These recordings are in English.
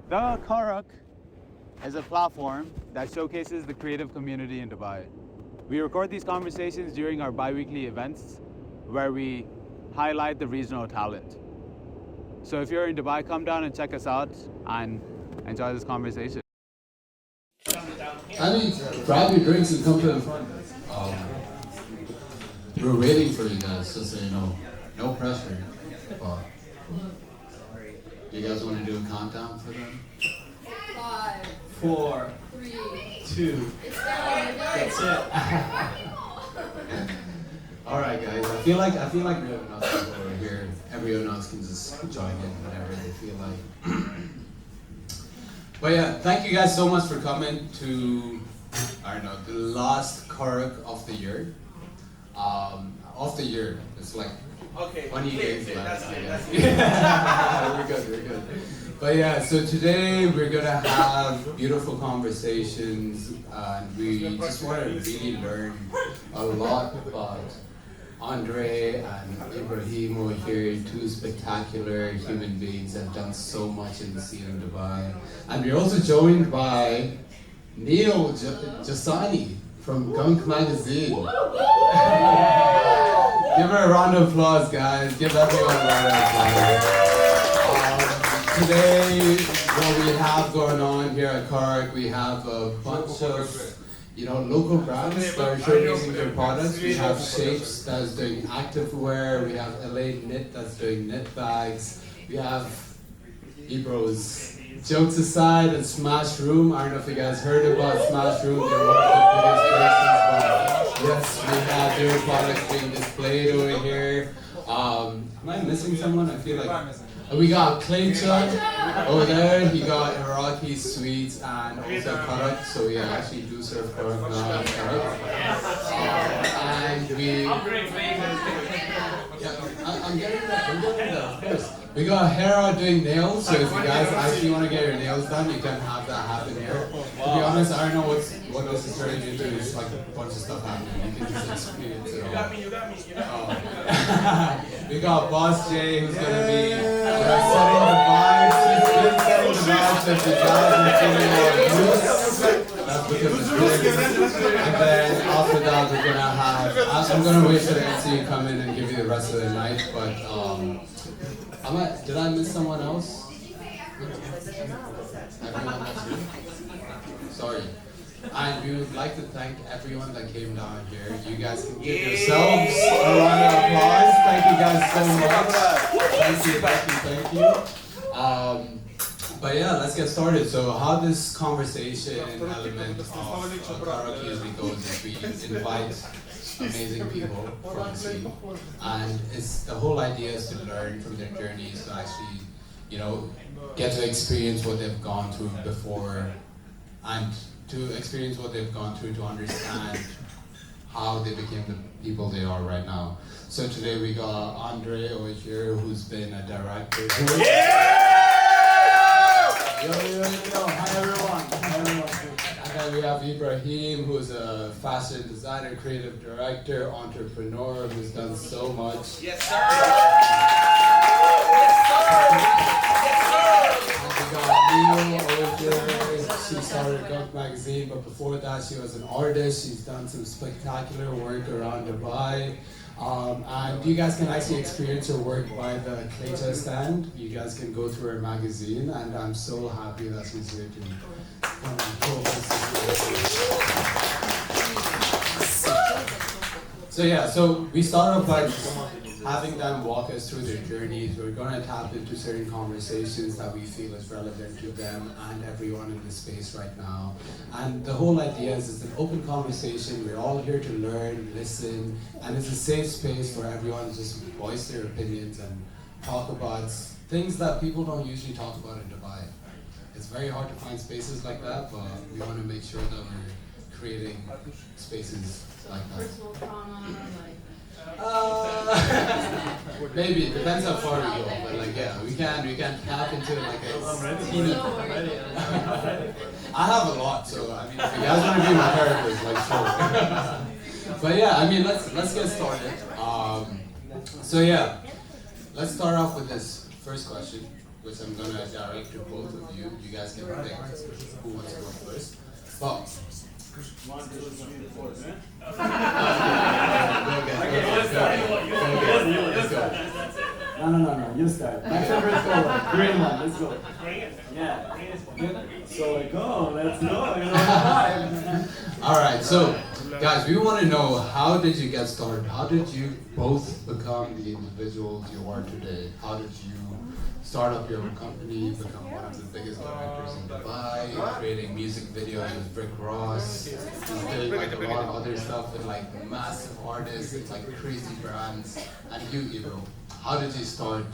The Karak is a platform that showcases the creative community in Dubai. We record these conversations during our biweekly events where we highlight the regional talent. So if you're in Dubai, come down and check us out and enjoy this conversation. I mean, grab your drinks and come to the front. We're waiting for you guys, just so you know. No pressure. But do you guys want to do a countdown for them? 5, 4, 3, 2. That's it. All right, guys. I feel like we have enough people over here. Everyone else can just join in whenever they feel like. But yeah, thank you guys so much for coming to, I don't know, the last Karak of the year. It's like 20 days left, I guess. We're good. But yeah, so today we're gonna have beautiful conversations, and we just want to really learn a lot about Andrey and Ibrahim over here, two spectacular human beings that have done so much in the scene in Dubai. And we're also joined by Neil Jasani from Gunk Magazine. Give her a round of applause, guys. Give everyone a round of applause. Today, what we have going on here at Karak, we have a bunch of local brands that are showcasing their products. We have Shapes that's doing activewear. We have LA Knit that's doing knit bags. We have Ebro's. Jokes aside, and Smash Room. I don't know if you guys heard about Smash Room. They're one of the biggest places. But yes, we have their products being displayed over here. Am I missing someone? I feel like we got Clayton over there. He got Iraqi sweets and also Karak. So we actually do serve Karak now. And we. I'm getting that. Of course. We got Hera doing nails, so if you guys actually want to get your nails done, you can have that happen here. To be honest, I don't know what this is turning into. It's like a bunch of stuff happening. You can just experience it all. You got me. We got Boss Jay, who's going to be setting the vibes. He's been setting the vibes since the guys are feeling more loose. That's because it's big. And then after that, we're going to have... I'm going to wait for the MC to come in and give you the rest of the night, but... did I miss someone else? Everyone else? Sorry. And we would like to thank everyone that came down here. You guys can give yourselves a round of applause. Thank you guys so much. Thank you. But yeah, let's get started. So how this conversation element of Karak usually goes is we invite amazing people from the scene, and the whole idea is to learn from their journeys, to actually, get to experience what they've gone through before, and to experience what they've gone through to understand how they became the people they are right now. So today we got Andrey over here, who's been a director. Yo, hi everyone. And then we have Ibrahim, who's a fashion designer, creative director, entrepreneur, who's done so much. Yes, sir. And we got Neil over here. She started Gunk Magazine, but before that she was an artist. She's done some spectacular work around Dubai. And you guys can actually experience her work by the Kleta stand. You guys can go through her magazine, and I'm so happy that she's here to come and pull this. So yeah, so we start off by having them walk us through their journeys. We're going to tap into certain conversations that we feel is relevant to them and everyone in the space right now. And the whole idea is it's an open conversation. We're all here to learn, listen, and it's a safe space for everyone to just voice their opinions and talk about things that people don't usually talk about in Dubai. It's very hard to find spaces like that, but we want to make sure that we're creating spaces like that. Personal trauma, like... Maybe it depends how far we go, but like we can tap into like a teeny. I have a lot, so I mean, if you guys want to be my therapist, like sure. But yeah, I mean, let's get started. So yeah, let's start off with this first question. which I'm gonna direct to both of you. You guys can pick who wants to go first. But let's go. No, you start. My favorite color, green one, let's go. Yeah. So let's go, you know, Alright, so guys, we want to know, how did you get started? How did you both become the individuals you are today? How did you start up your own company, become one of the biggest directors in Dubai, creating music videos with Rick Ross, he's doing like a lot of other stuff with like massive artists, it's like crazy brands. And you, Ebro, how did you start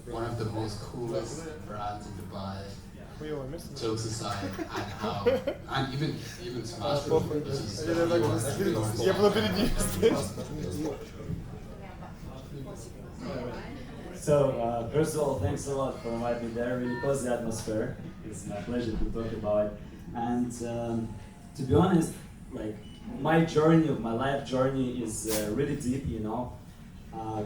one of the most coolest brands in Dubai? Jokes aside, and how, and even Smash Bros, which is So, first of all, thanks a lot for inviting me there. Really cozy atmosphere. It's my pleasure to talk about it. And to be honest, like my journey, my life journey is really deep, you know.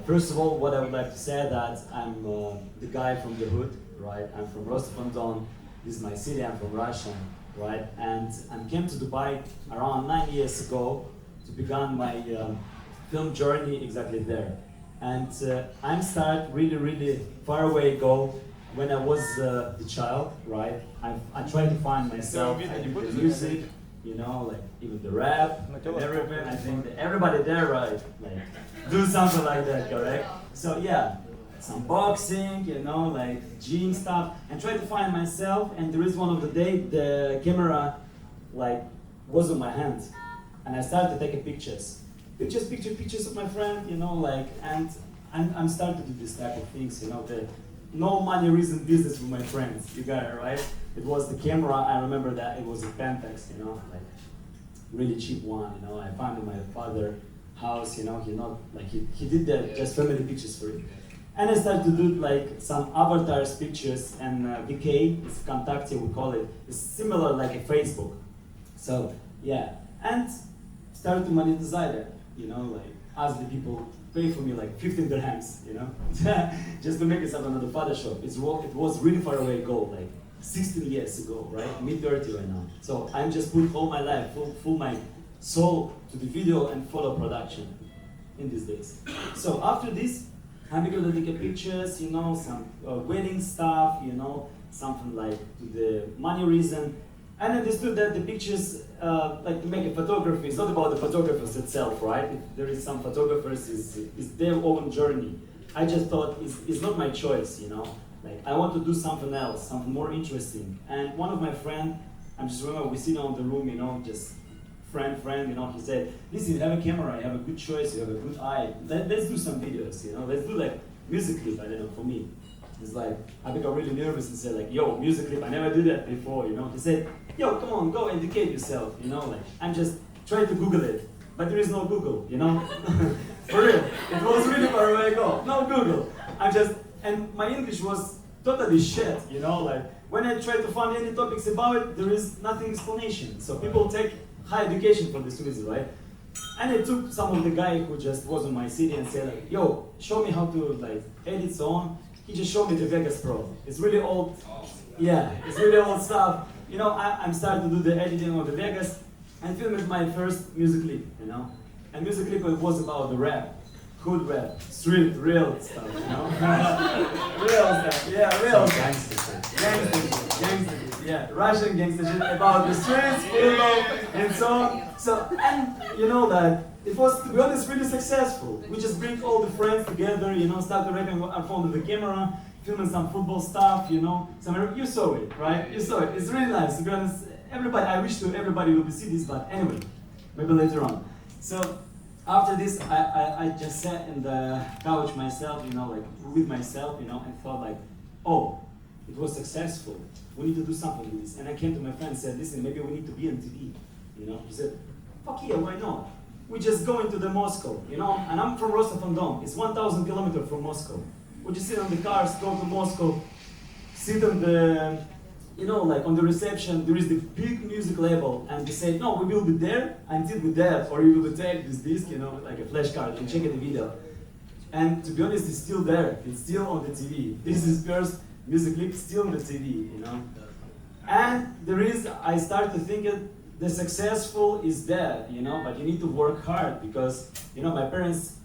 First of all, what I would like to say that I'm the guy from the hood, right? I'm from Rostov-on-Don. This is my city. I'm from Russia, right? And I came to Dubai around 9 years ago to begin my film journey exactly there. And I'm started really far away ago when I was a child, right? I tried to find myself. I did the music, you know, like even the rap and everything. I think that everybody there, right? Like do something like that, correct? So yeah, some boxing, you know, like gym stuff, and try to find myself. And there is one of the day the camera like was on my hand, and I started to take pictures of my friend, you know, like, and I'm starting to do this type of things, you know, the no money reason business with my friends. You got it, right? It was the camera. I remember that it was a Pentax, you know, like really cheap one, you know. I found in my father's house, you know, he did that just family pictures for it. And I started to do like some avatars pictures, and VK, it's Contacte, we call it. It's similar like a Facebook. So yeah, and started to monetize it, you know, like ask the people pay for me like 15 dirhams, you know, just to make us have another Photoshop. It was really far away ago, like 16 years ago, right? Mid-30 right now. So I'm just put all my life, full my soul to the video and photo production in these days. So after this, I'm going to take pictures, you know, some wedding stuff, you know, something like to the money reason. And I understood that the pictures, like to make a photography, it's not about the photographers itself, right? If there is some photographers, it's their own journey. I just thought it's not my choice, you know? Like, I want to do something else, something more interesting. And one of my friends, I just remember we sit on the room, you know, just friend, you know, he said, listen, you have a camera, you have a good choice, you have a good eye. Let's do some videos, you know? Let's do like music clip, I don't know, for me. It's like, I become really nervous and said like, yo, music clip, I never did that before, you know? He said, yo, come on, go educate yourself, you know? Like, I'm just trying to Google it, but there is no Google, you know? For real, it was really far away ago, no Google. And my English was totally shit, you know? Like, when I try to find any topics about it, there is nothing explanation. So people take high education for this reason, right? And I took some of the guy who just was in my city and said like, yo, show me how to like edit so on. He just showed me the Vegas Pro. It's really old, yeah, it's really old stuff. You know, I'm starting to do the editing of the Vegas and filmed my first music clip, you know. And music clip was about the rap, hood rap, street, real stuff, you know. Real stuff, yeah, real stuff. Gangster shit, yeah, Russian gangster shit about the streets, and so on. So, and you know that it was, to be honest, really successful. We just bring all the friends together, you know, started rapping in front of the camera, filming some football stuff, you know. You saw it, right? You saw it. It's really nice, to be honest. Everybody, I wish to everybody will see this, but anyway, maybe later on. So after this, I just sat in the couch myself, you know, like with myself, you know, and thought like, oh, it was successful. We need to do something with this. And I came to my friend and said, listen, maybe we need to be on TV, you know. He said, fuck yeah, why not? We just go into the Moscow, you know, and I'm from Rostov-on-Don. It's 1,000 kilometers from Moscow. We just sit on the cars, go to Moscow, sit on the, you know, like on the reception, there is the big music label, and they say, no, we will be there until we dead, or you will take this disc, you know, like a flash card, and check the video. And to be honest, it's still there. It's still on the TV. This is music clip still on the TV, you know. And I start to think that the successful is there, you know, but you need to work hard because, you know, my parents,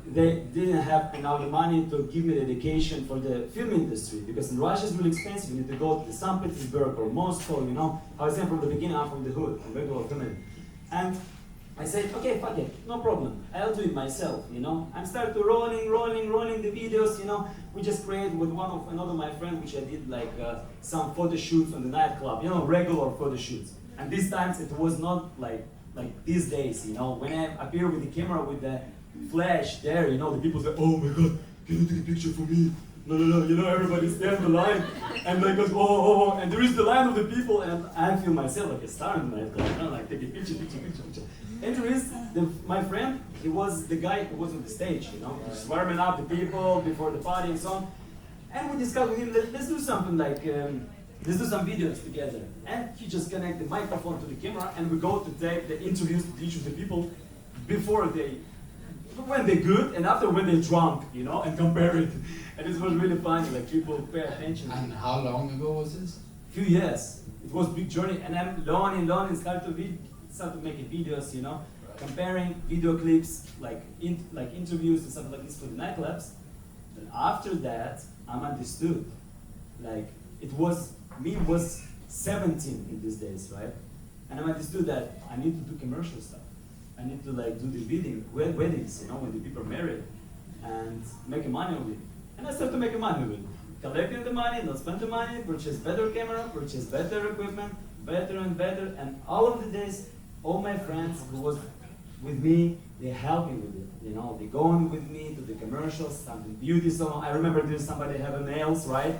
they didn't have enough money to give me the education for the film industry because in Russia it's really expensive. You need to go to St. Petersburg or Moscow, you know. I was there from the beginning, I'm from the hood, I'm regular family. And I said, okay, fuck it, no problem. I'll do it myself, you know. I started rolling the videos, you know. We just created with another of my friends, which I did like some photo shoots on the nightclub, you know, regular photo shoots. And these times it was not like these days, you know. When I appear with the camera with the flash there, you know, the people say, oh my God, can you take a picture for me? No, you know, everybody's there in the line, and like goes, oh, and there is the line of the people, and I feel myself like a star in the nightclub, you know, like take a picture. And there is my friend, he was the guy who was on the stage, you know, just warming up the people before the party and so on. And we discussed with him, let's do something like, let's do some videos together. And he just connect the microphone to the camera, and we go to take the interviews with each of the people before when they're good and after when they're drunk, you know, and compare it. And it was really funny, like people pay attention. And how long ago was this? Few years. It was a big journey, and I'm learning, start to making videos, you know, comparing video clips, like interviews and stuff like this for the nightclubs. Then after that, I'm understood. Like was 17 in these days, right? And I understood that I need to do commercial stuff. I need to like do the weddings, you know, when the people are married, and make money with it. And I started making money with it. Collecting the money, not spend the money, purchase better camera, purchase better equipment, better and better. And all of the days, all my friends who was with me, they help me with it. You know, they go on with me to the commercials, something beauty salon. I remember there's somebody having nails, right?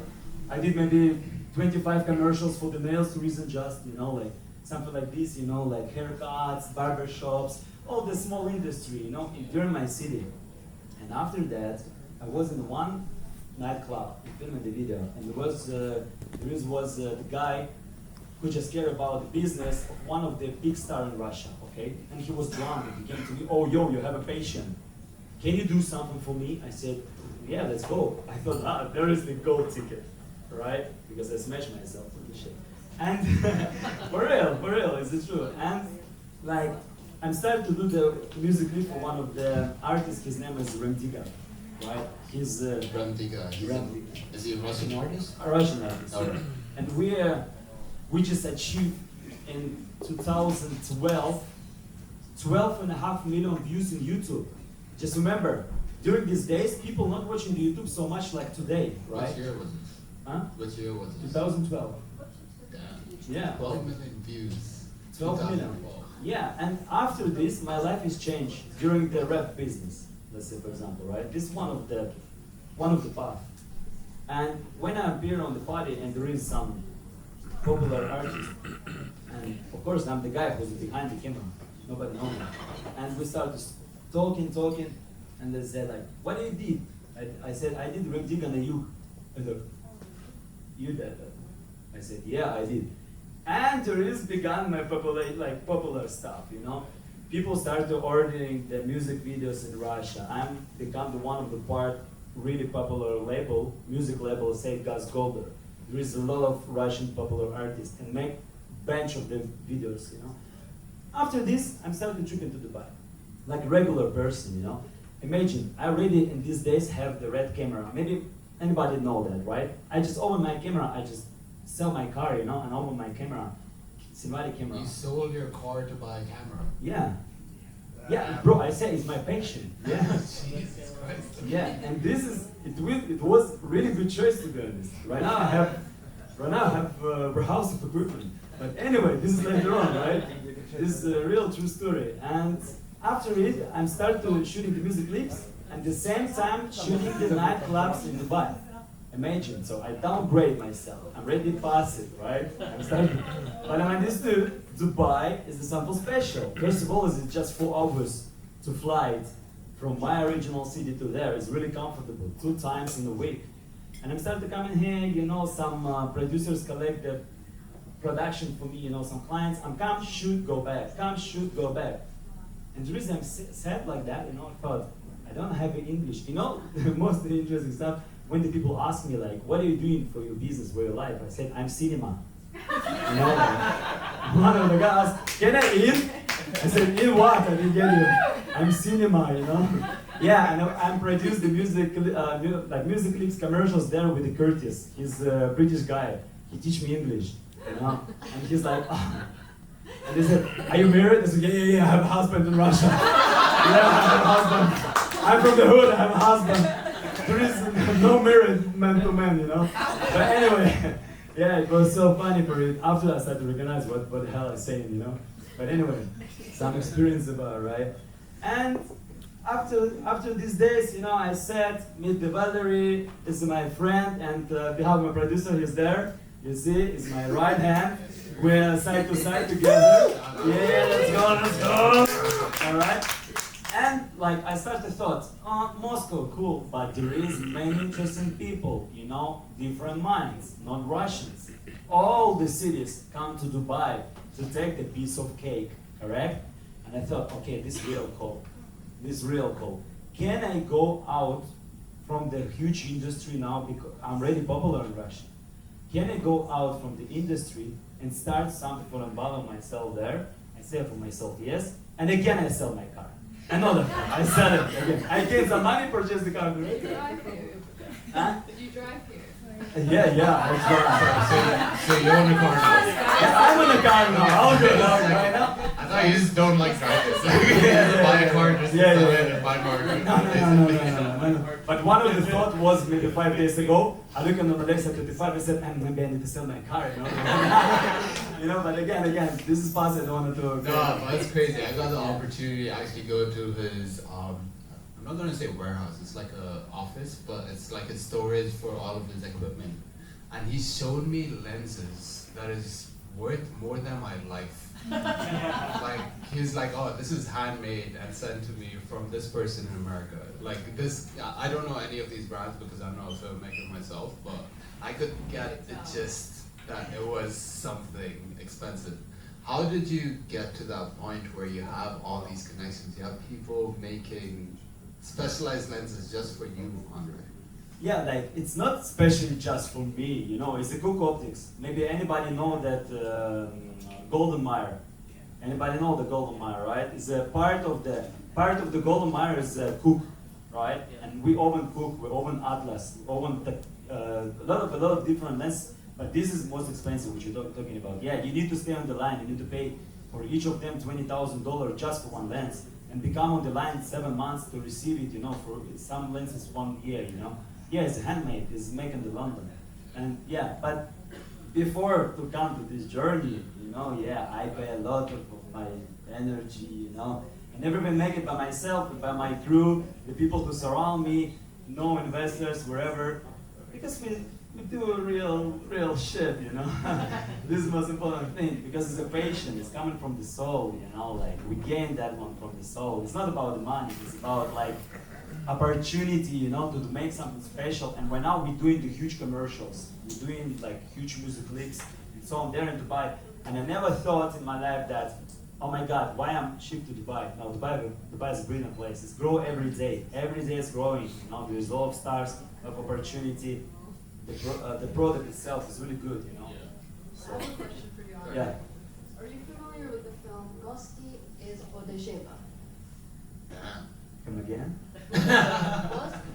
I did maybe 25 commercials for the nails to Reason Just, you know, like something like this, you know, like haircuts, barber shops, all the small industry, you know, during my city. And after that, I was in one nightclub filming the video, and there was the guy who just cared about the business of one of the big stars in Russia, okay? And he was drunk, and he came to me, oh, yo, you have a patient. Can you do something for me? I said, yeah, let's go. I thought, there is the gold ticket, right? Because I smashed myself with the shit. And for real, is it true? And like, I'm starting to do the music clip for one of the artists. His name is Remdiga, right? He's Remdiga. Is he a Russian artist? A Russian artist. Okay. And we just achieved in 2012 12.5 million views in YouTube. Just remember, during these days, people not watching the YouTube so much like today, right? What year was it? Huh? What year was it? 2012. Damn. Yeah. 12 million views. 12 million. 2012. Yeah, and after this, my life has changed during the rap business. Let's say, for example, right? This is one of the path. And when I appear on the party and there is some popular artist, and of course I'm the guy who's behind the camera, nobody knows me. And we started talking, and they said like, what do you did? I said, I did Rem Dig on the you. I said, you did that? I said, yeah, I did. And there is begun my popular stuff, you know. People started ordering the music videos in Russia. I'm become the one of the part really popular music label, say Gaz Golder. There is a lot of Russian popular artists and make bunch of them videos, you know. After this, I'm starting tripping to Dubai, like a regular person, you know. Imagine, I already in these days have the red camera. Maybe anybody know that, right? I just open my camera, I just sell my car, you know, and open my camera, cinematic camera. You sold your car to buy a camera. Yeah, bro, I say it's my passion. Yeah. Jesus Christ. Yeah, and it was really good choice to be honest. Right now I have a house of equipment. But anyway, this is later on, right? This is a real true story. And after it, I'm starting shooting the music clips, and at the same time shooting the nightclubs in Dubai. Imagine, so I downgrade myself. I'm ready to pass it, right? I'm starting. But I understood Dubai is the sample special. First of all, it's just 4 hours to fly from my original city to there. It's really comfortable, 2 times in a week. And I'm starting to come in here, you know, some producers collect the production for me, you know, some clients. I'm come, shoot, go back, come, shoot, go back. And the reason I'm sad like that, you know, I thought, I don't have English. You know, the most interesting stuff, when the people ask me like, what are you doing for your business, for your life? I said, I'm cinema. You know, like, one of the guys asked, can I eat? I said, in what? I didn't get you. I'm cinema, you know? Yeah, and I'm produced the music, like music clips commercials there with the Curtis. He's a British guy. He teach me English, you know? And he's like, oh. And they said, are you married? I said, yeah, I have a husband in Russia. Yeah, I have a husband. I'm from the hood, I have a husband. There is no married man to man, you know? But anyway, yeah, it was so funny for it. After I started to recognize what the hell I'm saying, you know? But anyway, some experience about, right? And after these days, you know, I sat, meet the Valerie, is my friend, and behind my producer, he's there. You see, it's my right hand. We're side to side together. Yeah, let's go. All right. And like I started thought, Moscow, cool, but there is many interesting people, you know, different minds, not Russians. All the cities come to Dubai to take the piece of cake, correct? And I thought, okay, this is real cool. Can I go out from the huge industry now because I'm really popular in Russia? Can I go out from the industry and start something for myself there? I say for myself, yes. And again, I sell my car. Another car, I sell it again. I get some money, purchase the car. Did you drive here? Huh? Did you drive here? Yeah, I drive. So you own a car now? Yeah, I'm in a car now. I'll go down right now. I thought you just don't like driving. So you just buy a car just to sell it and buy more. No. But one of the thought was maybe 5 days ago, I looked on Alexa 25 and said, maybe I need to sell my car, you know? You know, but again, this is past I don't want to do. No, but it's crazy. I got the opportunity to actually go to his, I'm not going to say warehouse, it's like a office, but it's like a storage for all of his equipment. And he showed me lenses that is worth more than my life. Like, he's like, oh, this is handmade and sent to me from this person in America. Like this, I don't know any of these brands because I'm not a filmmaker myself, but I could get the gist that it was something expensive. How did you get to that point where you have all these connections? You have people making specialized lenses just for you, Andre? Yeah, like it's not especially just for me, you know, it's a Cook Optics. Maybe anybody know that Golden Mire. Anybody know the Golden Mire, right? It's a part of the Golden Mire is Cook, right? And we own Cook, we own Atlas, we own a lot of different lenses, but this is most expensive, which you're talking about. Yeah, you need to stay on the line, you need to pay for each of them $20,000 just for one lens, and become on the line 7 months to receive it, you know, for some lenses 1 year, you know. Yeah, it's handmade, it's made in London. And yeah, but before to come to this journey, you know, yeah, I pay a lot of my energy, you know. I never been make it by myself, but by my crew, the people who surround me, no investors, wherever, because we do real shit, you know. This is the most important thing, because it's a passion, it's coming from the soul, you know, like we gain that one from the soul. It's not about the money, it's about like opportunity, you know, to make something special. And right now we're doing the huge commercials, we're doing like huge music clips and so on there in Dubai. And I never thought in my life that, oh my God, why I'm shipped to Dubai? Now Dubai is a brilliant place. It's growing every day. Every day it's growing. You know, there's a lot of stars, of opportunity. The product itself is really good, you know. I have a question for you, Andre. Yeah. Are you familiar with the film Gosti is Odesheva? Yeah. Come again?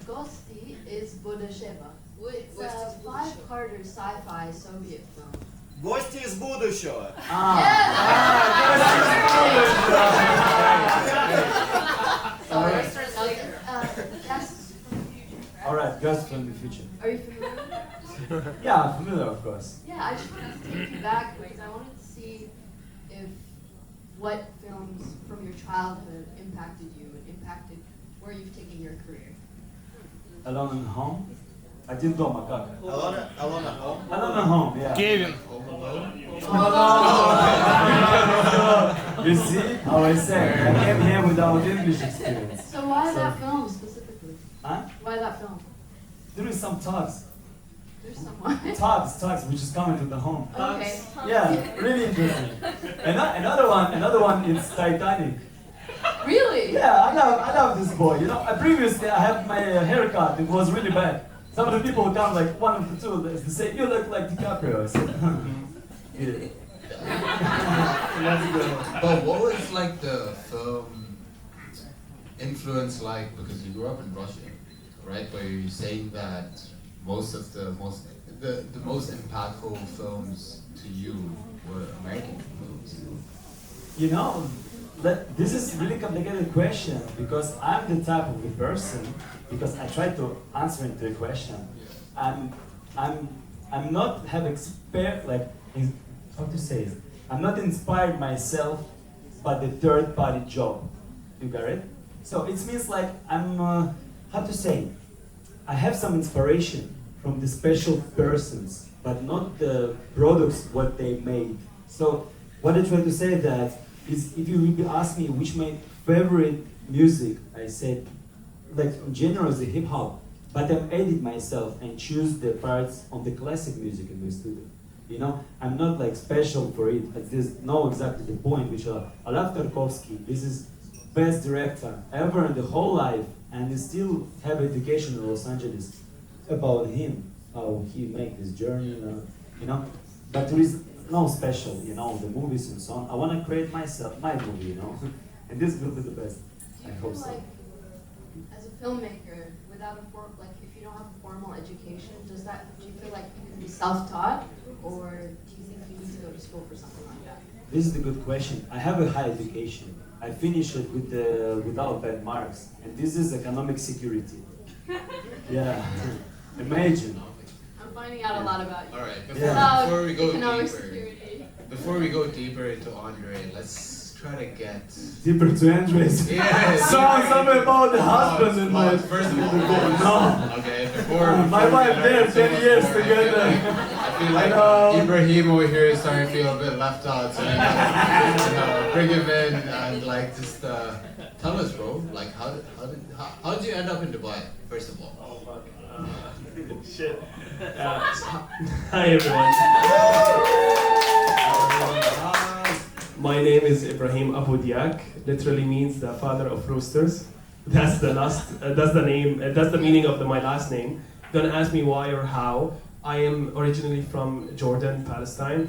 Gosti is Budasheva. It's a 5-parter sci-fi Soviet film. Гости из будущего. Guests from the future, correct? All right, guys from the future. Are you familiar with that? Yeah, I'm familiar, of course. Yeah, I just wanted to take you back because I wanted to see what films from your childhood impacted you and impacted where you've taken your career. Alone and Home? Один дома, как? Alone at home. Alone and Home, yeah. Kevin. You see how I said, I came here without English experience. So why that film specifically? Huh? Why that film? There is some talks. There's someone. Talks, which is coming to the home. Okay. Yeah, really interesting. Another one is Titanic. Really? Yeah, I love this boy. You know, previously I had my haircut. It was really bad. Some of the people would come like one of the two is to say, you look like DiCaprio. I said, yeah. That's a good one. But what was like the film influence like, because you grew up in Russia, right? Where you're saying that most of the most impactful films to you were American films. You know, this is a really complicated question because I'm the type of the person, because I try to answer into the question. I'm not have how to say it? I'm not inspired myself by the third party job. You got it? So it means like I'm how to say? I have some inspiration from the special persons, but not the products what they made. So what I try to say that is, if you will ask me which my favorite music, I said like in general is the hip hop, but I'm edit myself and choose the parts on the classic music in the studio. You know, I'm not like special for it. I just know exactly the point. Which I love Tarkovsky. This is best director ever in the whole life, and I still have education in Los Angeles about him, how he make this journey, you know. But there is no special, you know, the movies and so on. I want to create myself, my movie, you know, and this will be the best. Do I you hope feel so. like, as a filmmaker, without a if you don't have a formal education, do you feel like you can be self-taught, or do you think you need to go to school for something like that? This is a good question. I have a high education. I finished it without bad marks, and this is economic security. Yeah, imagine. I'm finding out a lot about you. All right, Yeah. before we go Economic deeper, security. before we go deeper into Andre, let's try to get. Deeper to Andres. Yes. Something about the husband in my. First of all, No. Okay, before My we wife get there, into 10 years more, together. I feel like I know. Ibrahim over here is starting to feel a bit left out, so bring him in and like just tell us, bro. Like how did you end up in Dubai? First of all. Oh fuck. Shit. Hi everyone. My name is Ibrahim ABUDYAK. Literally means the father of roosters. That's the name. That's the meaning of my last name. Don't ask me why or how. I am originally from Jordan, Palestine.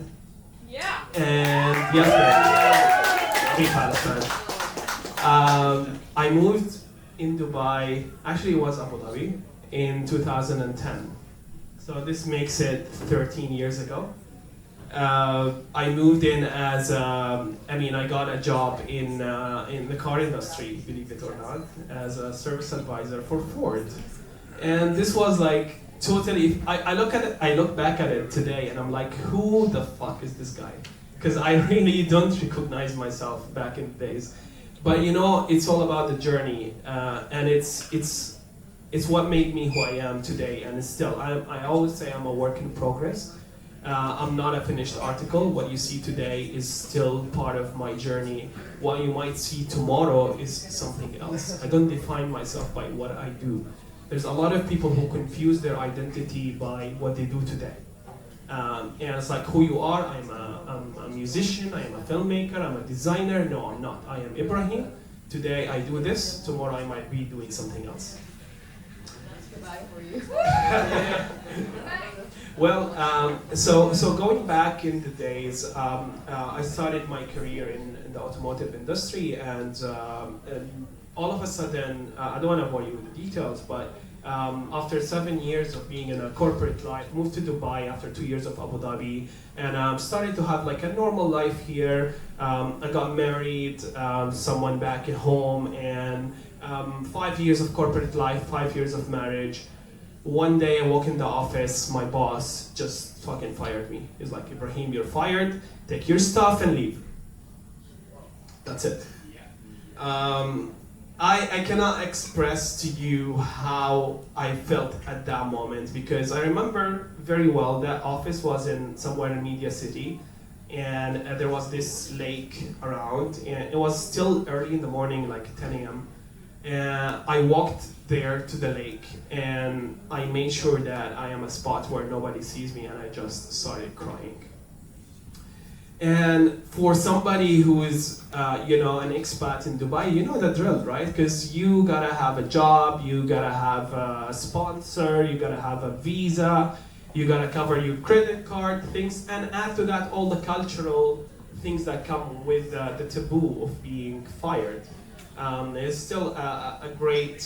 Yeah. And yes, in Palestine. I moved in Dubai. Actually, it was Abu Dhabi in 2010. So this makes it 13 years ago. I moved in as I got a job in the car industry, believe it or not, as a service advisor for Ford. And this was like totally. I look back at it today, and I'm like, who the fuck is this guy? Because I really don't recognize myself back in the days. But you know, it's all about the journey, and it's what made me who I am today. And still, I always say I'm a work in progress. I'm not a finished article. What you see today is still part of my journey. What you might see tomorrow is something else. I don't define myself by what I do. There's a lot of people who confuse their identity by what they do today. And it's like who you are. I'm a musician, I am a filmmaker, I'm a designer. No, I'm not. I am Ibrahim. Today I do this, tomorrow I might be doing something else. That's goodbye for you. Well, so going back in the days, I started my career in the automotive industry, and all of a sudden, I don't want to bore you with the details, but after 7 years of being in a corporate life, moved to Dubai after 2 years of Abu Dhabi, and started to have like a normal life here. I got married, someone back at home, and 5 years of corporate life, 5 years of marriage. One day I walk in the office, my boss just fucking fired me. He's like, Ibrahim, you're fired, take your stuff and leave. That's it. I cannot express to you how I felt at that moment, because I remember very well that office was in somewhere in Media City, and there was this lake around, and it was still early in the morning, like 10 a.m. And I walked there to the lake, and I made sure that I am a spot where nobody sees me, and I just started crying. And for somebody who is, an expat in Dubai, you know the drill, right? Because you gotta have a job, you gotta have a sponsor, you gotta have a visa, you gotta cover your credit card things, and add to that all the cultural things that come with the taboo of being fired. It's still a great,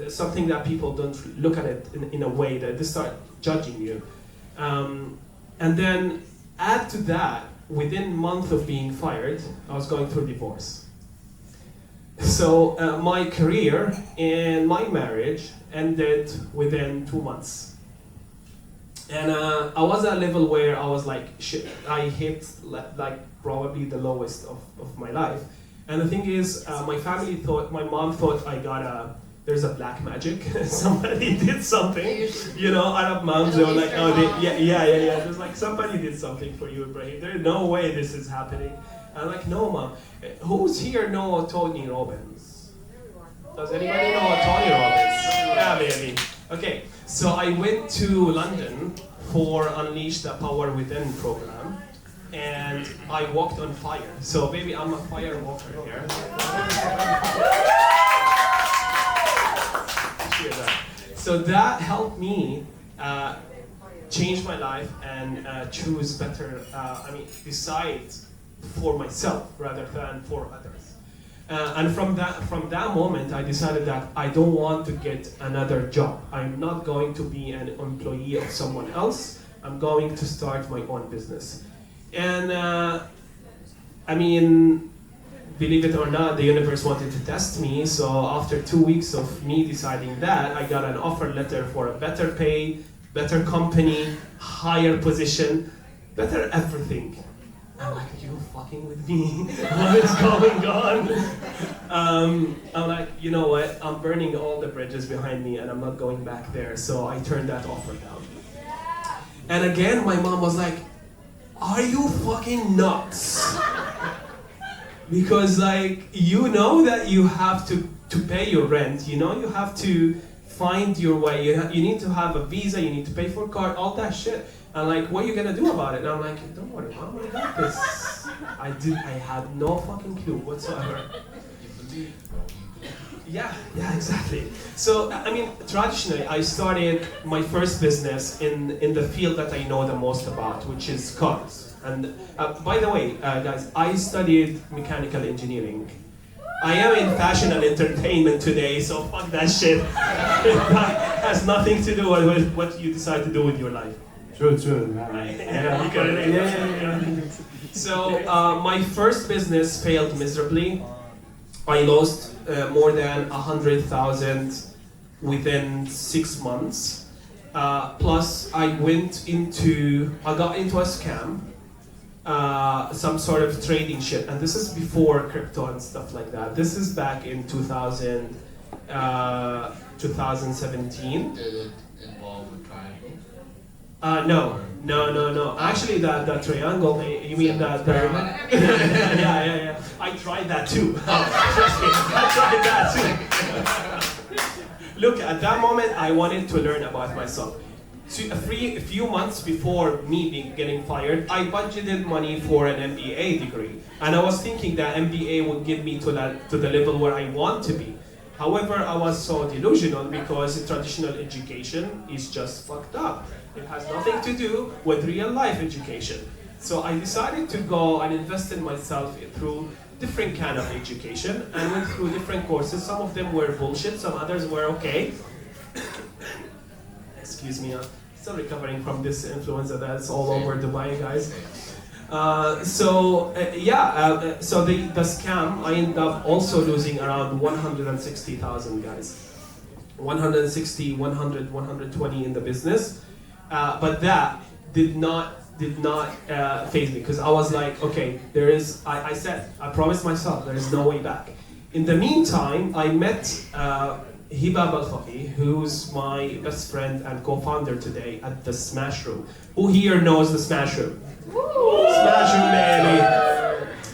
something that people don't look at it in a way that they start judging you. And then add to that, within a month of being fired, I was going through divorce. So my career and my marriage ended within 2 months. And I was at a level where I was like, shit, I hit like probably the lowest of my life. And the thing is, my mom thought there's a black magic. Somebody did something, Arab moms, they were like, oh, yeah. There's like, somebody did something for you, Ibrahim. There's no way this is happening. I'm like, no, mom. Who's here know Tony Robbins? Does anybody know Tony Robbins? Yeah, baby. Okay, so I went to London for Unleash the Power Within program, and I walked on fire. So, baby, I'm a fire walker here. So that helped me change my life and choose better, decide for myself rather than for others. And from that moment, I decided that I don't want to get another job. I'm not going to be an employee of someone else. I'm going to start my own business. And believe it or not, the universe wanted to test me. So after 2 weeks of me deciding that, I got an offer letter for a better pay, better company, higher position, better everything. I'm like, are you fucking with me? What is going on? I'm like, you know what? I'm burning all the bridges behind me and I'm not going back there. So I turned that offer down. And again, my mom was like, are you fucking nuts? Because you know that you have to pay your rent, you have to find your way, you need to have a visa, you need to pay for a car, all that shit. And like, what are you gonna do about it? And I'm like, don't worry, mom, I got this. I had no fucking clue whatsoever. Yeah, exactly. So, traditionally, I started my first business in the field that I know the most about, which is cars. And by the way, guys, I studied mechanical engineering. I am in fashion and entertainment today, so fuck that shit. It has nothing to do with what you decide to do with your life. True. So my first business failed miserably. I lost more than 100,000 within 6 months. Plus, I got into a scam. Some sort of trading shit, and this is before crypto and stuff like that. This is back in 2017. Did it involve a triangle? No. Actually, the triangle, you mean the yeah. I tried that too. Trust me, I tried that too. Look, at that moment, I wanted to learn about myself. So a few months before me getting fired, I budgeted money for an MBA degree. And I was thinking that MBA would get me to the level where I want to be. However, I was so delusional because traditional education is just fucked up. It has nothing to do with real life education. So I decided to go and invest in myself through different kind of education and went through different courses. Some of them were bullshit, some others were okay. Excuse me, I'm still recovering from this influenza that's all over Dubai, guys. So the scam, I ended up also losing around 160,000 guys. 160, 100, 120 in the business. But that did not faze me, because I was like, okay, I promised myself there is no way back. In the meantime, I met Hibab Al-Faqih, who's my best friend and co-founder today at the Smash Room. Who here knows the Smash Room? Smash Room, baby!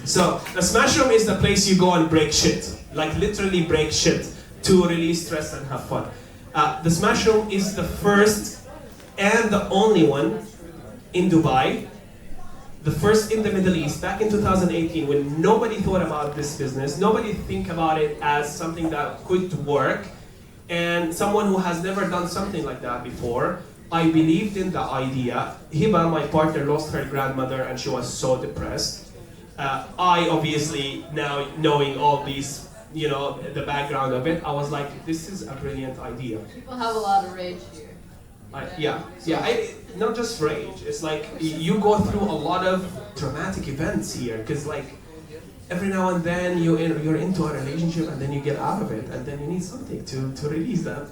So, the Smash Room is the place you go and break shit. Like, literally break shit to release stress and have fun. The Smash Room is the first and the only one in Dubai the first in the Middle East back in 2018 when nobody thought about this business, nobody think about it as something that could work, and someone who has never done something like that before. I believed in the idea. Hiba, my partner, lost her grandmother and she was so depressed. I obviously, now knowing all these, you know, the background of it, I was like, this is a brilliant idea. People have a lot of rage here. Not just rage. It's like you go through a lot of traumatic events here, because like every now and then you're into a relationship and then you get out of it and then you need something to release that.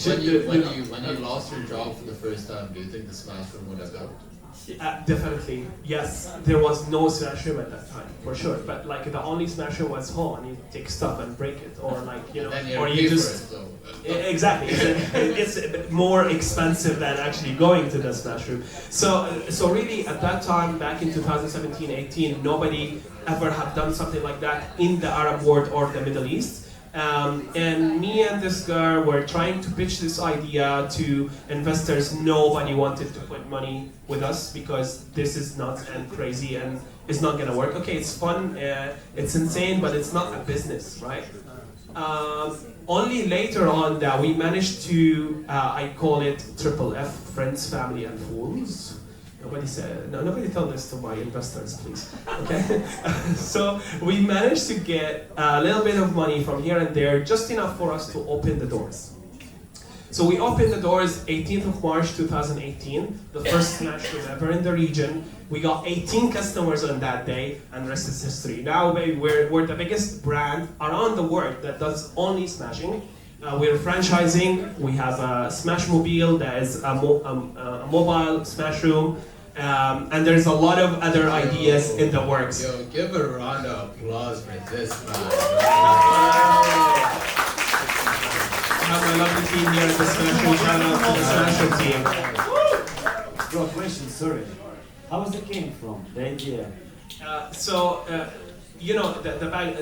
When you lost your job for the first time, do you think the smash room would have helped? Definitely, yes. There was no smash room at that time, for sure. But like the only smash room was home, and you take stuff and break it, or like or you just exactly. It's more expensive than actually going to the smash room. So really, at that time, back in 2017-18, nobody ever had done something like that in the Arab world or the Middle East. And me and this girl were trying to pitch this idea to investors. Nobody wanted to put money with us because this is nuts and crazy and it's not gonna work. Okay, it's fun, it's insane, but it's not a business, right? Only later on that we managed to, I call it triple F, friends, family, and fools. Nobody tell this to my investors, please. Okay? So we managed to get a little bit of money from here and there, just enough for us to open the doors. So we opened the doors 18th of March 2018, the first smash room ever in the region. We got 18 customers on that day, and the rest is history. Now we're the biggest brand around the world that does only smashing. We're franchising. We have a Smash Mobile that is a mobile smash room, and there's a lot of other ideas in the works. Yo, give a round of applause for this man. I have my lovely team here at the Smash Room. Shout out to the Smash Room team. Bro, question, sorry. How was it came from, the idea? You know,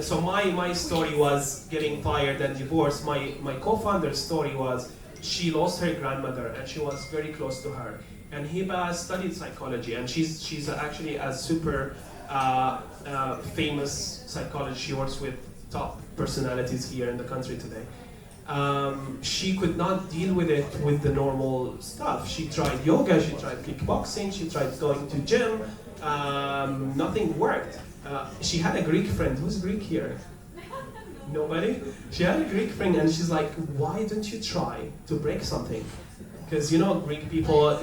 so my story was getting fired and divorced. My co-founder's story was she lost her grandmother and she was very close to her. And Hiba studied psychology, and she's actually a super famous psychologist. She works with top personalities here in the country today. She could not deal with it with the normal stuff. She tried yoga, she tried kickboxing, she tried going to gym. Nothing worked. She had a Greek friend. Who's Greek here? Nobody? She had a Greek friend and she's like, why don't you try to break something? Because you know Greek people,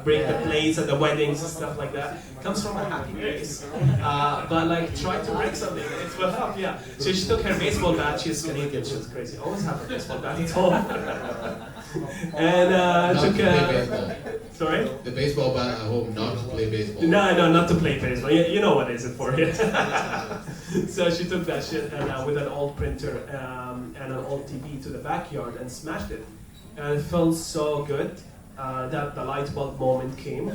break the plates at the weddings and stuff like that. It comes from a happy place. But like, try to break something. It will help, yeah. So she took her baseball bat. She's Canadian, she was crazy. Always have a baseball bat at home. And took sorry? The baseball bat at home, not to play baseball. No, not to play baseball. You know what is it for? So she took that shit and with an old printer and an old TV to the backyard and smashed it. And it felt so good that the light bulb moment came.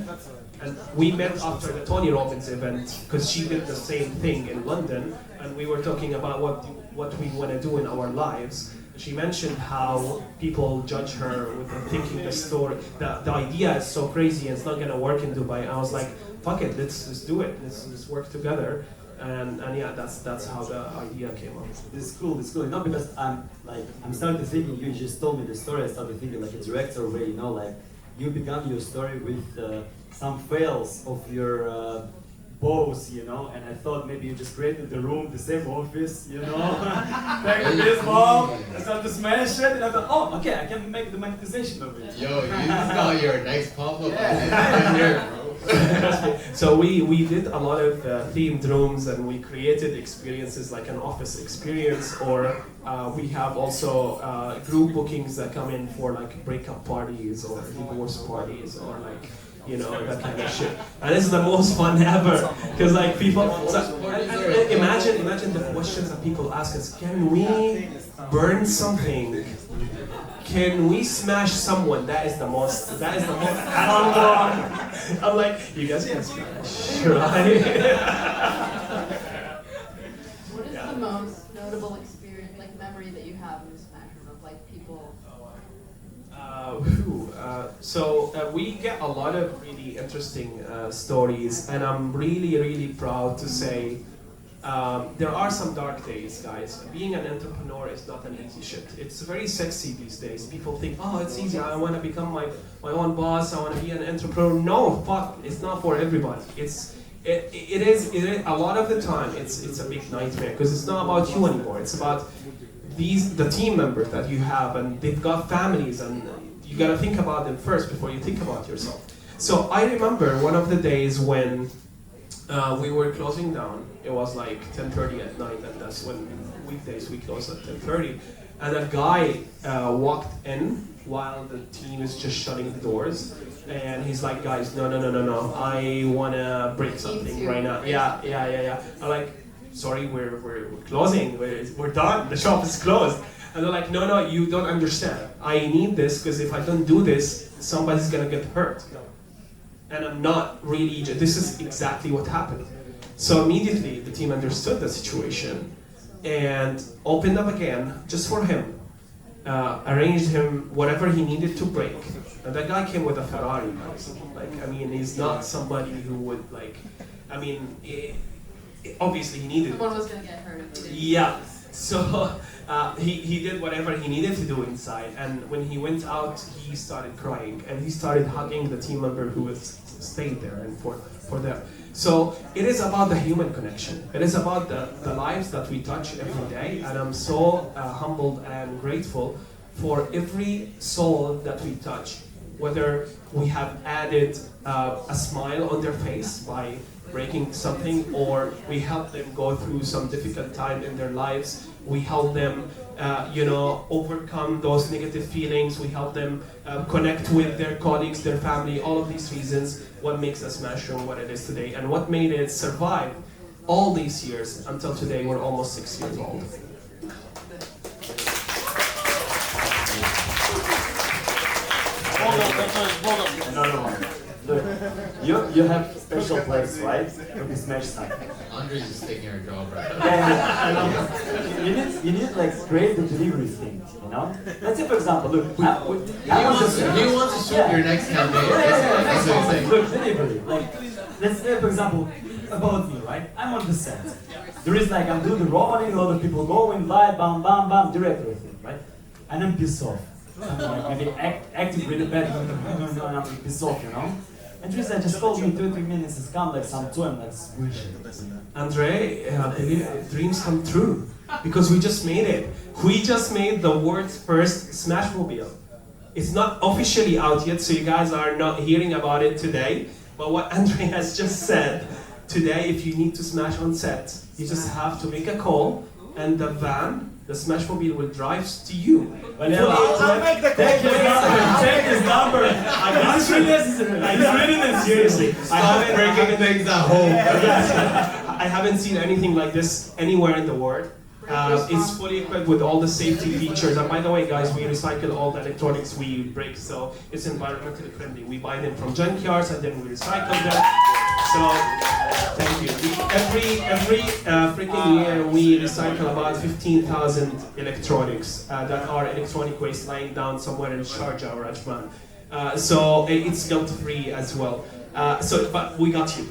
And we met after the Tony Robbins event because she did the same thing in London, and we were talking about what we want to do in our lives. She mentioned how people judge her with thinking the story, the idea is so crazy and it's not gonna work in Dubai. I was like, fuck it, let's do it. Let's work together. And yeah, that's how the idea came up. This is cool. Not because I'm starting to thinking. You just told me the story. I started thinking like a director way. You know, like you began your story with some fails of your boss. You know, and I thought maybe you just created the room, the same office. You know, back to this mom. I started to smash it, and I thought, oh, okay, I can make the monetization of it. Yo, you got your next pop-up here, bro. So we did a lot of themed rooms, and we created experiences like an office experience, or we have also group bookings that come in for like breakup parties or divorce parties or like, you know, that kind of shit. And this is the most fun ever, because like people, imagine the questions that people ask us. Can we burn something? Can we smash someone? That is the most I'm like, you guys can smash, right? What is the most notable experience, like memory that you have in the smash room of like people? We get a lot of really interesting stories, and I'm really, really proud to say there are some dark days, guys. Being an entrepreneur is not an easy shit. It's very sexy these days. People think, oh, it's easy. I want to become my own boss. I want to be an entrepreneur. No, fuck. It's not for everybody. It is a lot of the time. It's a big nightmare because it's not about you anymore. It's about the team members that you have, and they've got families, and you gotta think about them first before you think about yourself. So I remember one of the days when we were closing down. It was like 10:30 at night, and that's when weekdays we close at 10:30. And a guy walked in while the team is just shutting the doors, and he's like, "Guys, no, I wanna break something right now." Yeah. I'm like, "Sorry, we're closing. We're done. The shop is closed." And they're like, no, you don't understand. I need this because if I don't do this, somebody's gonna get hurt. And I'm not really, this is exactly what happened. So immediately the team understood the situation and opened up again just for him, arranged him whatever he needed to break. And that guy came with a Ferrari, guys. He's not somebody who would obviously he needed it. Someone was gonna get hurt if he didn't. Yeah. So he did whatever he needed to do inside, and when he went out, he started crying and he started hugging the team member who was stayed there and for them. So it is about the human connection. It is about the lives that we touch every day, and I'm so humbled and grateful for every soul that we touch, whether we have added a smile on their face by breaking something, or we help them go through some difficult time in their lives. We help them, overcome those negative feelings. We help them connect with their colleagues, their family, all of these reasons, what makes us Mushroom what it is today, and what made it survive all these years until today. We're almost 6 years old. Another one. Look, you have special place, right? To smash something. Andrey's just taking her job right now. Yeah, you need like create the delivery thing, you know? Let's say for example, look, He wants to shoot your next campaign. That's what I'm saying. Look, delivery. Like, let's say for example, about me, right? I'm on the set. There is like, I'm doing the rolling, a lot of people going, live, bam, bam, bam, director thing, right? And I'm pissed off. I'm like maybe acting really bad, and I'm pissed off, you know? And Teresa just told me 2-3 minutes has come, like some time, like bullshit. Andre, I believe dreams come true because we just made it. We just made the world's first Smashmobile. It's not officially out yet, so you guys are not hearing about it today. But what Andre has just said, today if you need to smash on set, you just have to make a call and the van, the Smashmobile will drive to you. I'll make the call. Check his number. It's really necessary. I really mean seriously. Stop breaking things at home. I haven't seen anything like this anywhere in the world. It's fully equipped with all the safety features. And by the way, guys, we recycle all the electronics we break, so it's environmentally friendly. We buy them from junkyards and then we recycle them. So, thank you. Every freaking year, we recycle about 15,000 electronics that are electronic waste lying down somewhere in Sharjah or Ajman. So it's guilt-free as well. But we got you.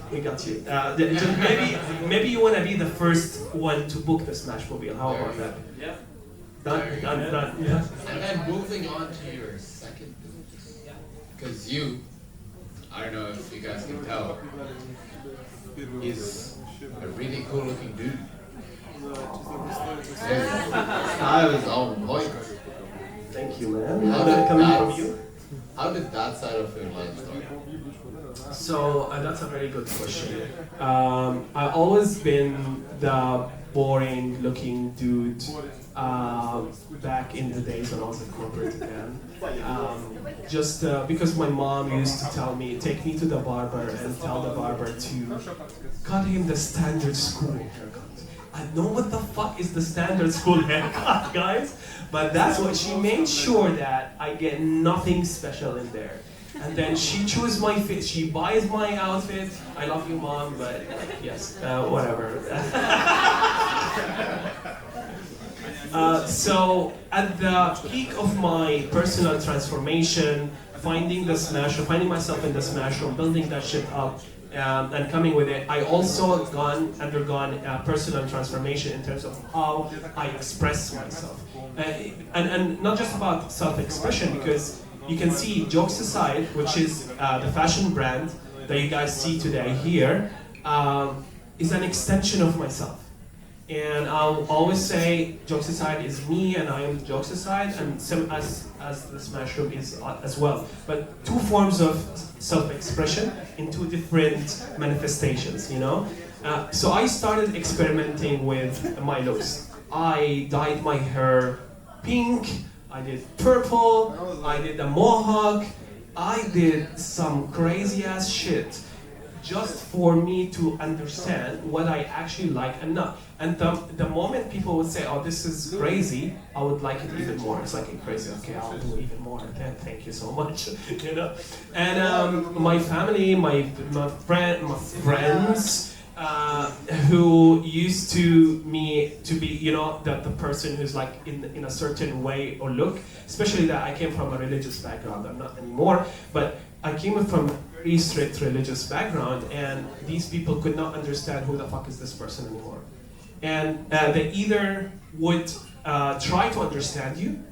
Maybe you want to be the first one to book the Smashmobile. How about that? Yeah. Done. Yeah. And then moving on to your second business, because I don't know if you guys can tell, he's a really cool looking dude. His style is on point. Thank you, man. How did it come from you? How did that side of your life start? So that's a very good question. I've always been the boring looking dude back in the days when I was in corporate again. Just because my mom used to tell me, take me to the barber and tell the barber to cut him the standard school haircut. I know what the fuck is the standard school haircut, guys, but that's what she made sure that I get nothing special in there. And then she chooses my fit, she buys my outfit. I love you, Mom, but yes, whatever. So at the peak of my personal transformation finding the smash room, finding myself in the smash room, building that shit up, and coming with it, I also undergone personal transformation in terms of how I express myself. And not just about self-expression, because you can see Jokes Aside, which is the fashion brand that you guys see today here, is an extension of myself. And I'll always say Jokes Aside is me, and I am Jokes Aside, and as the Smash Room is as well. But two forms of self-expression in two different manifestations, you know? So I started experimenting with my looks. I dyed my hair pink, I did purple, I did a mohawk, I did some crazy ass shit just for me to understand what I actually like and not. And the moment people would say, oh, this is crazy, I would like it even more. It's like, crazy, okay, I'll do even more. Thank you so much, you know? And my family, my friends, who used to me to be, you know, the person who's like in a certain way or look, especially that I came from a religious background. I'm not anymore, but I came from a very strict religious background, and these people could not understand who the fuck is this person anymore. And they either would try to understand you,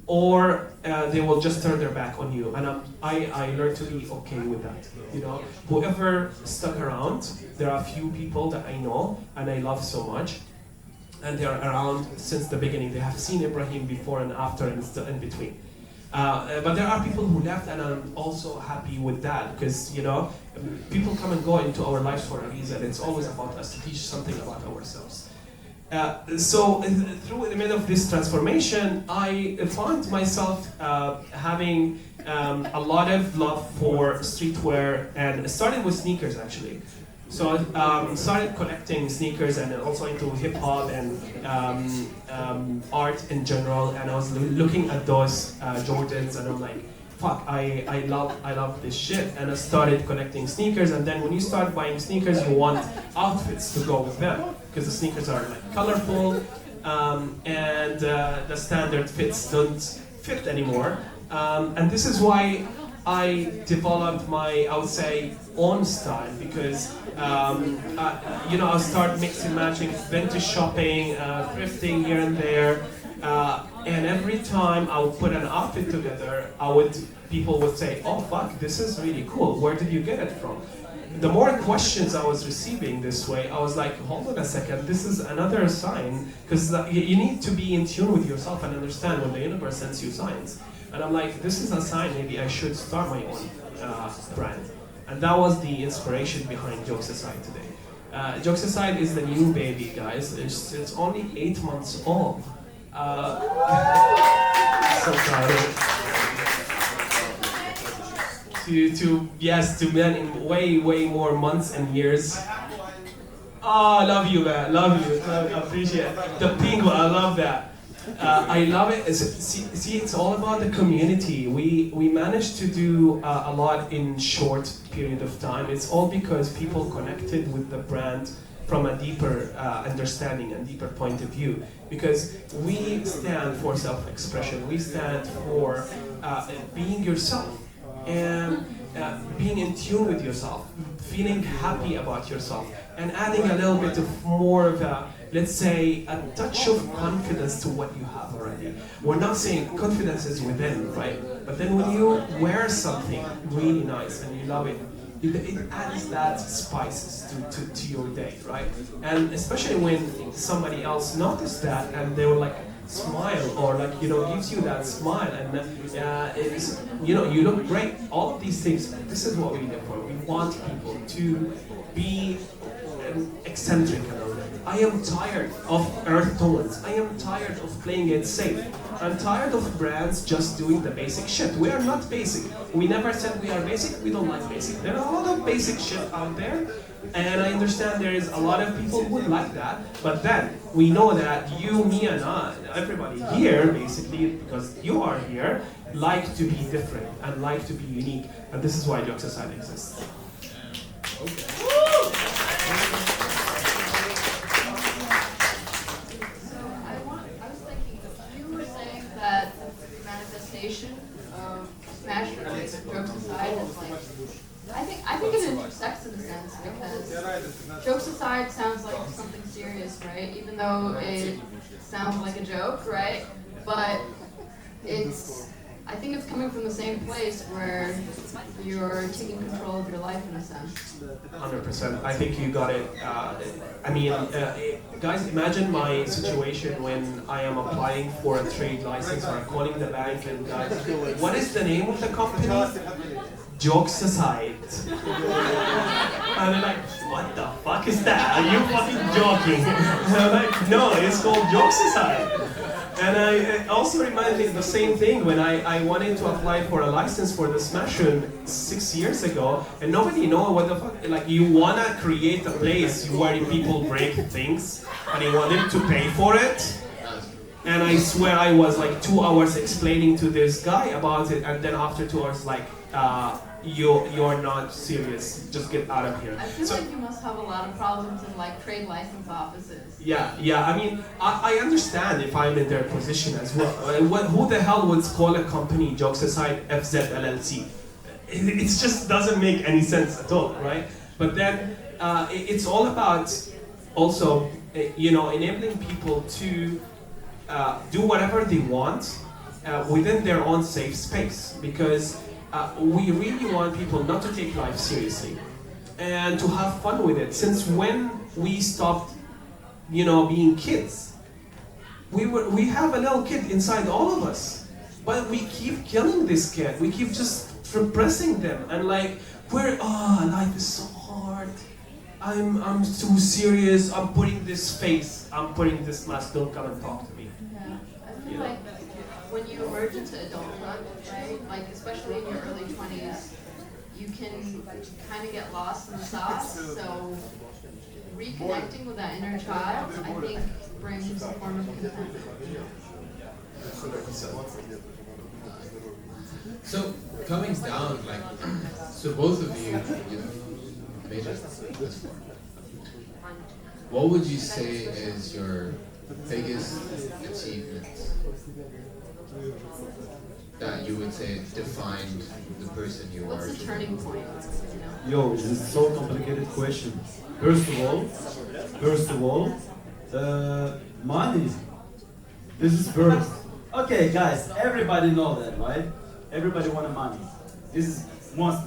or they will just turn their back on you. And I learned to be okay with that. You know, whoever stuck around, there are a few people that I know and I love so much, and they are around since the beginning. They have seen Ibrahim before and after and still in between. But there are people who left, and I'm also happy with that, because, you know, people come and go into our lives for a reason. It's always about us to teach something about ourselves. So through the middle of this transformation, I found myself having a lot of love for streetwear, and started with sneakers actually. So I started collecting sneakers, and also into hip hop and art in general. And I was looking at those Jordans, and I'm like, fuck, I love this shit. And I started collecting sneakers. And then when you start buying sneakers, you want outfits to go with them, because the sneakers are like colorful, and the standard fits don't fit anymore. And this is why I developed my, I would say, own style, because you know, I start mixing, matching, vintage shopping, thrifting here and there, and every time I would put an outfit together, people would say, "Oh fuck, this is really cool. Where did you get it from?" The more questions I was receiving this way, I was like, hold on a second, this is another sign, because you need to be in tune with yourself and understand when the universe sends you signs. And I'm like, this is a sign, maybe I should start my own brand. And that was the inspiration behind Jokes Aside today. Jokes Aside is the new baby, guys. It's only 8 months old. So proud of it. To men in way more months and years. Oh, love you, man. Love you. I appreciate it. The pink one, I love that. I love it. See, it's all about the community. We managed to do a lot in short period of time. It's all because people connected with the brand from a deeper understanding and deeper point of view. Because we stand for self-expression. We stand for being yourself and being in tune with yourself, feeling happy about yourself, and adding a little bit of more of a, let's say, a touch of confidence to what you have already. We're not saying confidence is within, right? But then when you wear something really nice and you love it, it adds that spices to your day, right? And especially when somebody else noticed that and they were like, smile, or like, you know, gives you that smile, and it's, you know, you look great. All of these things, this is what we live for. We want people to be eccentric. I am tired of earth tones. I am tired of playing it safe. I'm tired of brands just doing the basic shit. We are not basic. We never said we are basic. We don't like basic. There are a lot of basic shit out there, and I understand there is a lot of people who would like that, but then we know that you, me, and I, everybody here, basically, because you are here, like to be different and like to be unique, and this is why Jokes Aside exists. So I was thinking, you were saying that the manifestation of Smash Room jokes aside sounds like something serious, right? Even though it sounds like a joke, right? But I think it's coming from the same place where you're taking control of your life in a sense. 100%. I think you got it. Guys, imagine my situation when I am applying for a trade license or calling the bank and guys, what is the name of the company? Jokes aside. And they're like, what the fuck is that? Are you fucking joking? And I'm like, no, it's called Jokes Aside. And it also reminded me of the same thing when I wanted to apply for a license for the Smash Room 6 years ago, and nobody know what the fuck, like you wanna create a place where people break things, and you want them to pay for it. And I swear I was like 2 hours explaining to this guy about it, and then after 2 hours like, you're not serious, just get out of here. I feel like you must have a lot of problems in like trade license offices. Yeah, I mean, I understand if I'm in their position as well. Who the hell would call a company, jokes aside, FZ LLC? It just doesn't make any sense at all, right? But then it's all about also, enabling people to do whatever they want within their own safe space, because we really want people not to take life seriously and to have fun with it. Since when we stopped, being kids, we have a little kid inside all of us, but we keep killing this kid. We keep just repressing them, and like life is so hard. I'm too serious. I'm putting this face. I'm putting this mask. Don't come and talk to me. Yeah, I feel like when you emerge into adulthood, right? Like especially in your early 20s, you can kind of get lost in the sauce. So reconnecting with that inner child, I think, brings a form of contentment. So coming down, so both of you, made it this far. What would you say is your biggest achievement that you would say defined the person you are? What's the turning point? Yo, this is so complicated question. First of all, money. This is first. Okay, guys, everybody know that, right? Everybody want money. This is most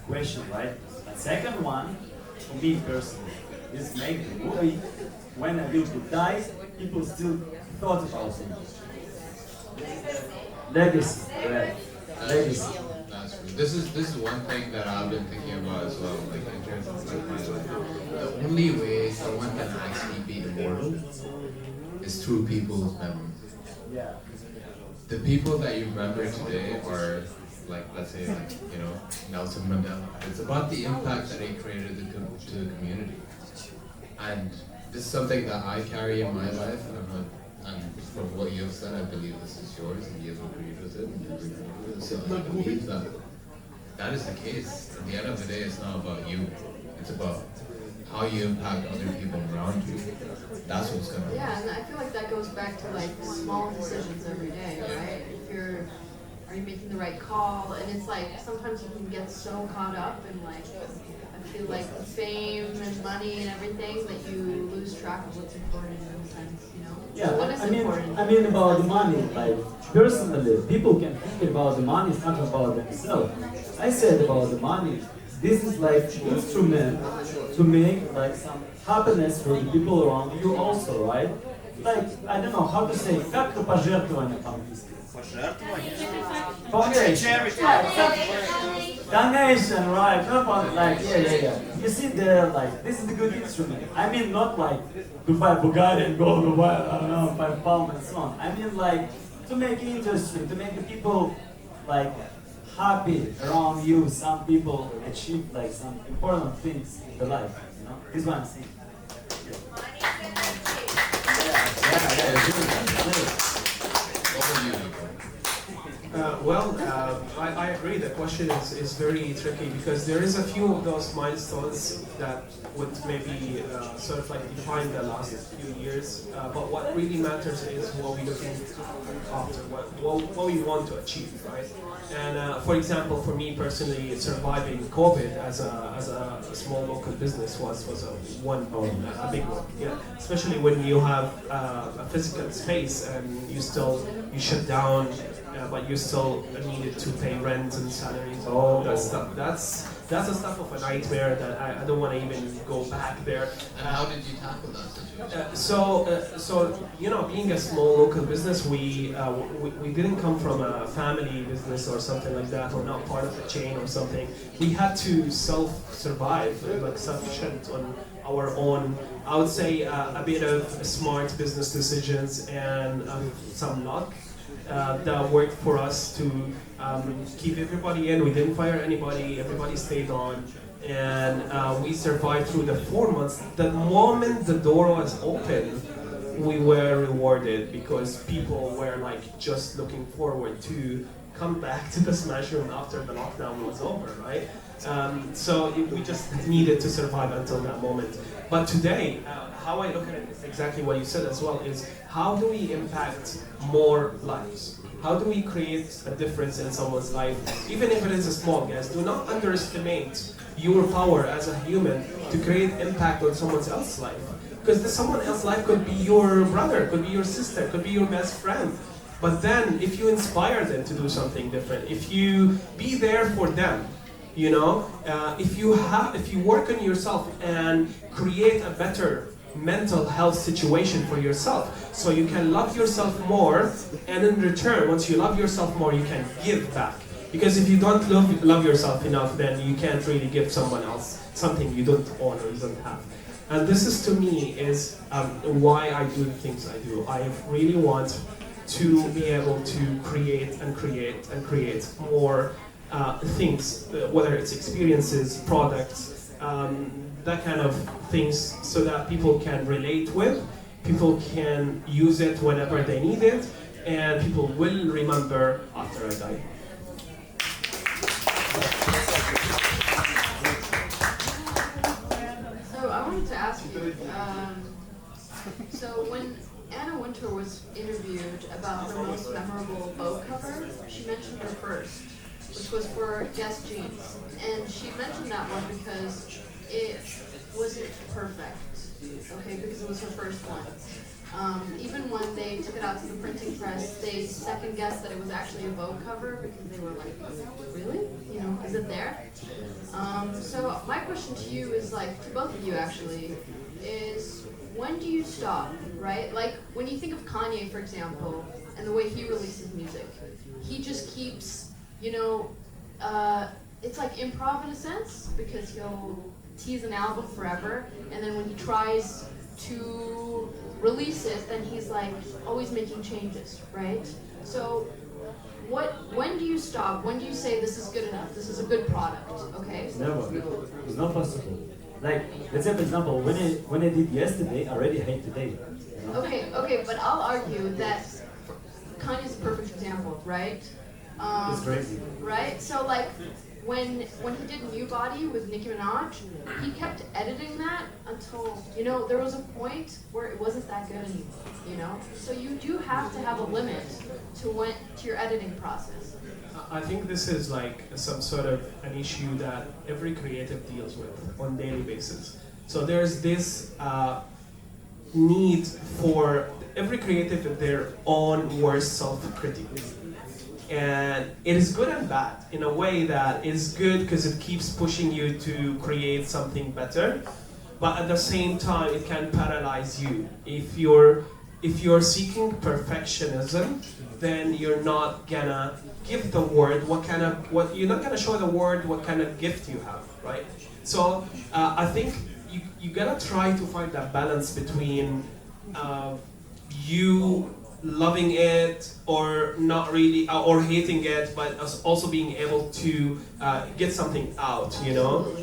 question, right? The second one, for me personally, is make the movie. When I will die, people still thought about it. Legacy, right? Legacy. That's true. This is one thing that I've been thinking about as well. Like in terms of my life, the only way someone can actually be immortal is through people's memories. Yeah. The people that you remember today are let's say Nelson Mandela. It's about the impact that he created to the community, and this is something that I carry in my life. And from what you have said, I believe this is yours, and you have agreed with it. So I believe that is the case. At the end of the day, it's not about you. It's about how you impact other people around you. That's what's going to Yeah, and I feel like that goes back to like small decisions every day, right? Are you making the right call? And it's like sometimes you can get so caught up in like, I feel like the fame and money and everything that you lose track of what's important in a sense, Yeah, So what is important? I mean about the money, like personally, people can think about the money, it's not about themselves. I said about the money, this is like instrument to make like some happiness for the people around you also, right? Like, I don't know how to say, как пожертвование по-английски? Donation, right? Not like, yeah. You see there, like, this is a good instrument. I mean, not like to buy Bugatti and go to buy, I don't know, 5 pounds and so on. I mean, like, to make it interesting, to make the people, like, happy around you. Some people achieve, like, some important things in their life, This is what I'm saying. What would you do? I agree. The question is very tricky because there is a few of those milestones that would maybe sort of like define the last few years. But what really matters is what we're looking after, what we want to achieve, right? And for example, for me personally, surviving COVID as a small local business was a big one. Yeah, especially when you have a physical space and you shut down. But you still needed to pay rent and salaries and all that stuff. That's the stuff of a nightmare that I don't want to even go back there. And how did you tackle that situation? So you know, being a small local business, we didn't come from a family business or something like that, or not part of a chain or something. We had to self-survive, like sufficient on our own. I would say a bit of smart business decisions and some luck. That worked for us to keep everybody in. We didn't fire anybody. Everybody stayed on, and we survived through the 4 months. The moment the door was open, we were rewarded because people were like just looking forward to come back to the Smash Room after the lockdown was over, right? We just needed to survive until that moment. But today, how I look at it is exactly what you said as well, is how do we impact more lives? How do we create a difference in someone's life, even if it is a small, guys? Do not underestimate your power as a human to create impact on someone else's life. Because someone else's life could be your brother, could be your sister, could be your best friend. But then if you inspire them to do something different, if you be there for them, you know, if you work on yourself and create a better mental health situation for yourself, so you can love yourself more, and in return, once you love yourself more, you can give back. Because if you don't love yourself enough, then you can't really give someone else something you don't own or you don't have. And this is, to me, is why I do the things I do. I really want to be able to create and create and create more things, whether it's experiences, products, that kind of things, so that people can relate with, people can use it whenever they need it, and people will remember after I die. So I wanted to ask you, so when Anna Wintour was interviewed about her most memorable boat cover, she mentioned her first, which was for Guess Jeans. And she mentioned that one because it wasn't perfect, okay, because it was her first one. Even when they took it out to the printing press, they second guessed that it was actually a Vogue cover because they were like, really? You know, is it there? So my question to you is, like, to both of you actually, is when do you stop, right? Like, when you think of Kanye, for example, and the way he releases music, he just keeps, you know, it's like improv in a sense, because he'll tease an album forever, and then when he tries to release it, then he's like always making changes, right? So when do you stop? When do you say this is good enough? This is a good product, okay? Never. It's not possible. Like, let's say for example, when I did yesterday, I already hate today. You know? Okay, but I'll argue that Kanye's a perfect example, right? It's crazy. Right? So like, when he did New Body with Nicki Minaj, he kept editing that until, you know, there was a point where it wasn't that good anymore, you know? So you do have to have a limit to your editing process. I think this is like some sort of an issue that every creative deals with on a daily basis. So there's this need for every creative in their own worst self-critique. And it is good and bad in a way that it's good because it keeps pushing you to create something better, but at the same time it can paralyze you. If you're seeking perfectionism, then you're not gonna give the world you're not gonna show the world what kind of gift you have, right? So I think you gotta try to find that balance between you loving it or not really, or hating it, but also being able to get something out, you know?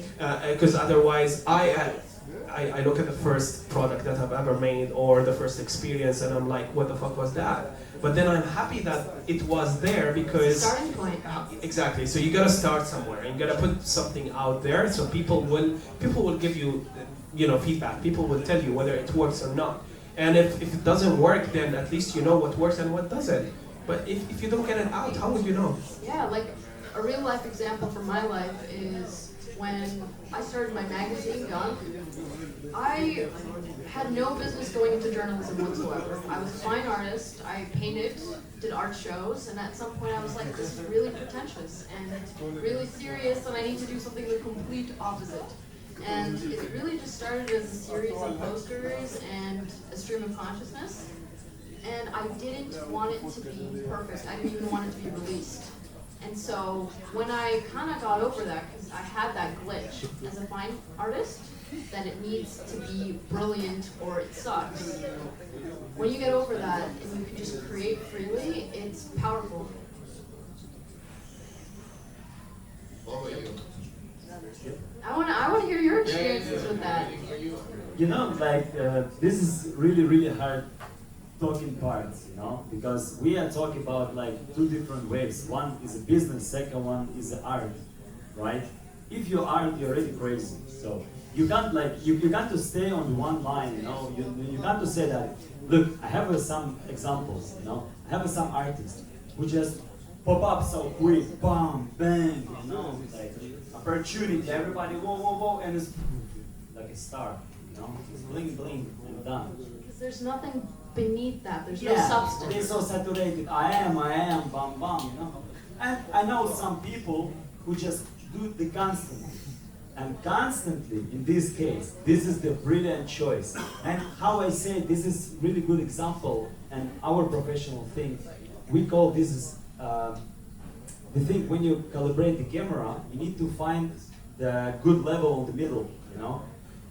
Because otherwise, I I look at the first product that I've ever made or the first experience and I'm like, what the fuck was that? But then I'm happy that it was there because... Starting point. Exactly. So you gotta start somewhere. You gotta put something out there so people will give you, feedback. People will tell you whether it works or not. And if it doesn't work, then at least you know what works and what doesn't. But if you don't get it out, how would you know? Yeah, like a real life example from my life is when I started my magazine, Gunk. I had no business going into journalism whatsoever. I was a fine artist, I painted, did art shows, and at some point I was like, this is really pretentious and really serious, and I need to do something the complete opposite. And it really just started as a series of posters and a stream of consciousness. And I didn't want it to be perfect. I didn't even want it to be released. And so when I kind of got over that, because I had that glitch as a fine artist, that it needs to be brilliant or it sucks. When you get over that and you can just create freely, it's powerful. What about you? I want to hear your experiences with that. This is really hard talking parts, because we are talking about like two different ways. One is a business, second one is the art, right? If you art, you're already crazy. So you can't you got to stay on one line, You got to say that, look, I have some examples, I have some artists who just pop up so quick, bam, bang, like opportunity, everybody, whoa, and it's like a star, it's bling, bling, and done. Because there's nothing beneath that, there's no substance. They're so saturated, I am, bam, bam, And I know some people who just do the constant. And constantly, in this case, this is the brilliant choice. And how I say this is really good example, and our professional thing, we call this is, the thing when you calibrate the camera, you need to find the good level in the middle,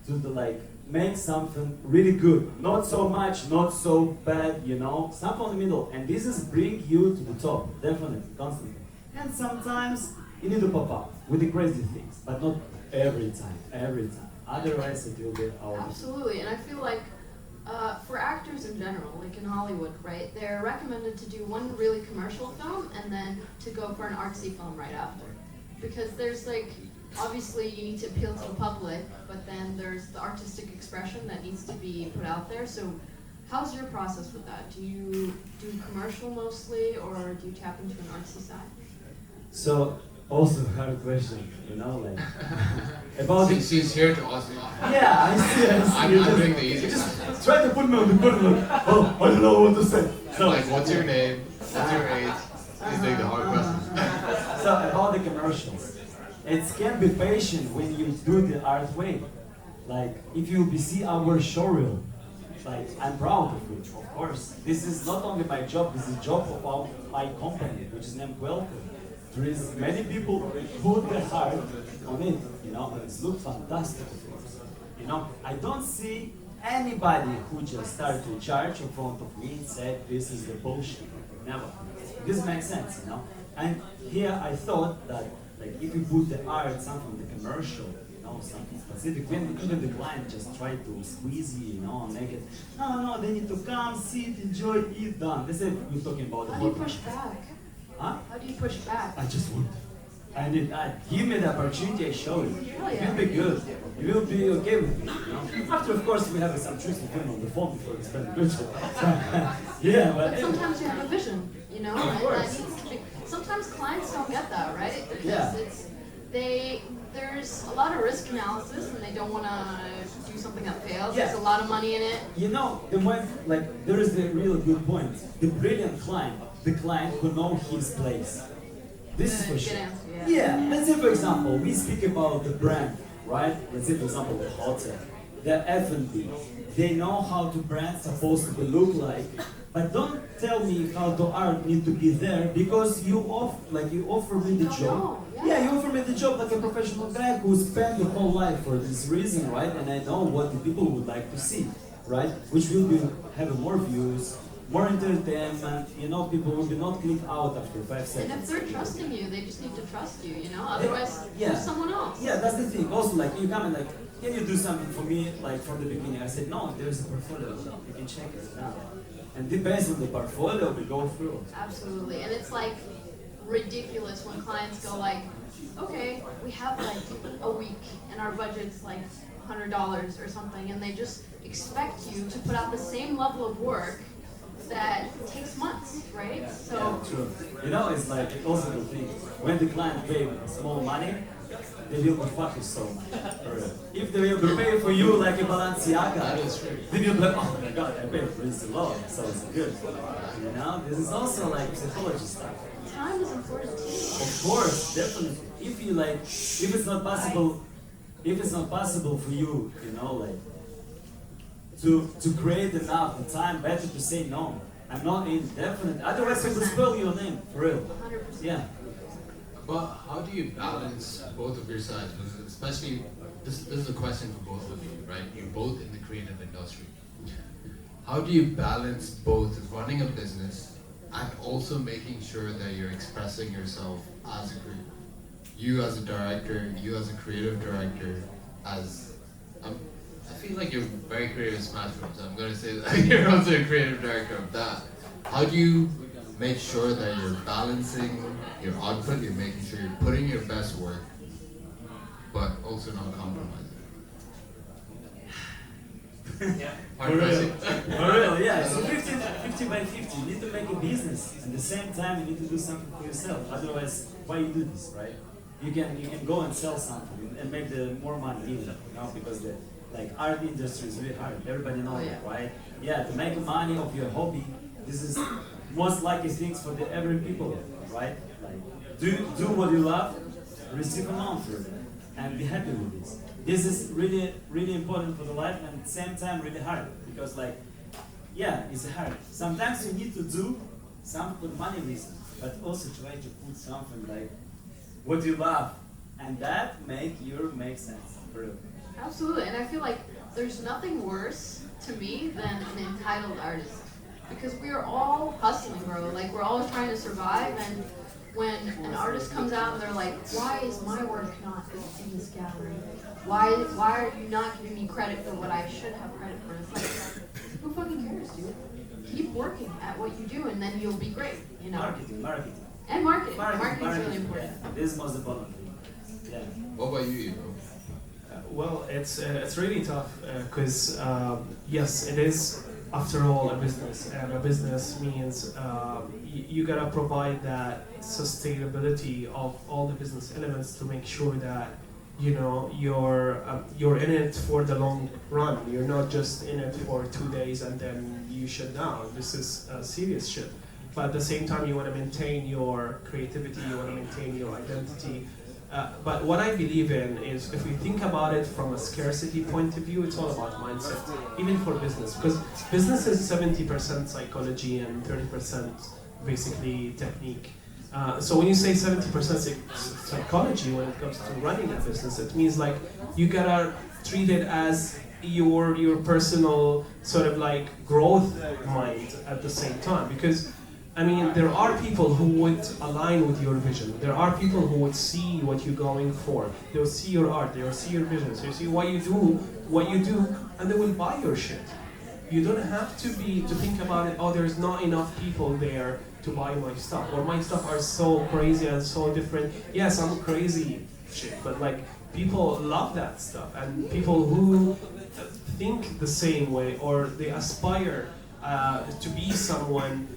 to make something really good. Not so much, not so bad, something in the middle. And this is bring you to the top, definitely, constantly. And sometimes you need to pop up with the crazy things, but not every time. Otherwise it will be our... Absolutely, and I feel like for actors in general, like in Hollywood, right, they're recommended to do one really commercial film and then to go for an artsy film right after. Because there's obviously you need to appeal to the public, but then there's the artistic expression that needs to be put out there. So how's your process with that? Do you do commercial mostly, or do you tap into an artsy side? So, also a hard question, about She's here to ask me. Yeah, I see. I'm doing the easy Just try to put me on the corner. Oh, I don't know what to say. So, what's your name? What's your age? Please take the hard questions. So about the commercials, it can be patient when you do the art way. If you see our showreel, I'm proud of it, of course. This is not only my job, this is job of my company, which is named Welcome. There is many people who put their heart on it, and it looks fantastic. I don't see anybody who just started to charge in front of me and said, this is the bullshit. Never. This makes sense, And here I thought that, if you put the art, something the commercial, something specific, when even the client just try to squeeze you, and make it, no, they need to come, sit, enjoy, eat, done. They said we're talking about the How do you push back? Huh? How do you push back? I just want. Give me the opportunity, I show you. It will be good. You will be okay with me. After, of course, we have some tricks with him on the phone before we spend the good shit. Yeah, but sometimes you have a vision, and that needs to be. Sometimes clients don't get that, right? There's a lot of risk analysis, and they don't want to do something that fails. There's a lot of money in it. There is the really good point. The brilliant client, the client who knows his place. This is for sure. Let's say, for example, we speak about the brand, right? Let's say, for example, the hotel, the F&B. They know how the brand supposed to look like, but don't tell me how the art need to be there because you offer me the job. You offer me the job like a professional guy who spent the whole life for this reason, right? And I know what the people would like to see, right? Which will be having more views, more entertainment, people will be not click out after 5 seconds. And if they're trusting you, they just need to trust you, otherwise there's someone else. Yeah, that's the thing. Also, you come and can you do something for me, like from the beginning? I said, no, there's a portfolio, you can check it now. And based on the portfolio, we go through. Absolutely, and it's like ridiculous when clients go like, okay, we have like a week and our budget's like $100 or something, and they just expect you to put out the same level of work that takes months, right? Yeah, So yeah, true. You know, it's like also the thing, when the client pays small money, they will be fucking so much. If they will be paying for you like a Balenciaga, they will be like, oh my god, I paid for this alone, so it's good. You know, this is also like psychology stuff. time is important too. Of course, definitely. If you like, if it's not possible for you, you know, like to create enough the time, better to say no. I'm not in, definitely. Otherwise, I will spell your name for real. 100%. Yeah. But how do you balance both of your sides? Especially, this is a question for both of you, right? You're both in the creative industry. How do you balance both running a business and also making sure that you're expressing yourself as a creative? You as a director, you as a creative director, I feel like you're very creative in Smash Bros. I'm going to say that you're also a creative director of that. How do you make sure that you're balancing your output, you're making sure you're putting your best work, but also not compromising? For real. For real, yeah. So 50 by 50. You need to make a business. At the same time, you need to do something for yourself. Otherwise, why you do this, right? You can go and sell something and make the more money even, you know, because the like art industry is really hard. Everybody knows that, right? Yeah, to make money of your hobby, this is most likely things for the every people, right? Like do what you love, receive amount for it, and be happy with this. This is really, really important for the life, and at the same time really hard, because like, yeah, it's hard. Sometimes you need to do something for money reason, but also try to put something like what you love, and that make sense for real. Absolutely, and I feel like there's nothing worse to me than an entitled artist, because we are all hustling, bro. Like we're all trying to survive, and when an artist comes out and they're like, "Why is my work not in this gallery? Why are you not giving me credit for what I should have credit for?" It's like, who fucking cares, dude? Keep working at what you do, and then you'll be great. You know. Marketing. And marketing. Marketing's really important. Yeah. This is most important thing. Yeah. What about you, bro? Well, it's really tough because yes, it is after all a business, and a business means you gotta provide that sustainability of all the business elements to make sure that you know you're in it for the long run. You're not just in it for 2 days and then you shut down. This is serious shit. But at the same time, you want to maintain your creativity. You want to maintain your identity. But what I believe in is, if we think about it from a scarcity point of view, it's all about mindset, even for business, because business is 70% psychology and 30% basically technique. So when you say 70% psychology when it comes to running a business, it means like you gotta treat it as your personal sort of like growth mind at the same time, because I mean, there are people who would align with your vision. There are people who would see what you're going for. They'll see your art, they'll see your vision. So you see what you do, and they will buy your shit. You don't have to think about it, oh, there's not enough people there to buy my stuff, or my stuff are so crazy and so different. Yes, I'm crazy shit, but like, people love that stuff, and people who think the same way, or they aspire to be someone,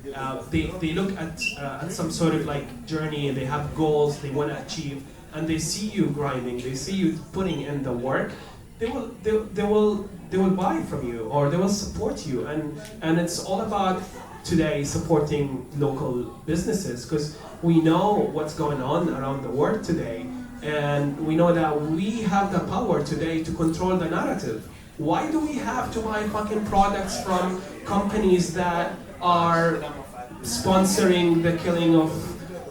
they look at some sort of like journey, and they have goals they want to achieve, and they see you grinding, they see you putting in the work, they will buy from you, or they will support you, and it's all about today supporting local businesses, because we know what's going on around the world today, and we know that we have the power today to control the narrative. Why do we have to buy fucking products from companies that are sponsoring the killing of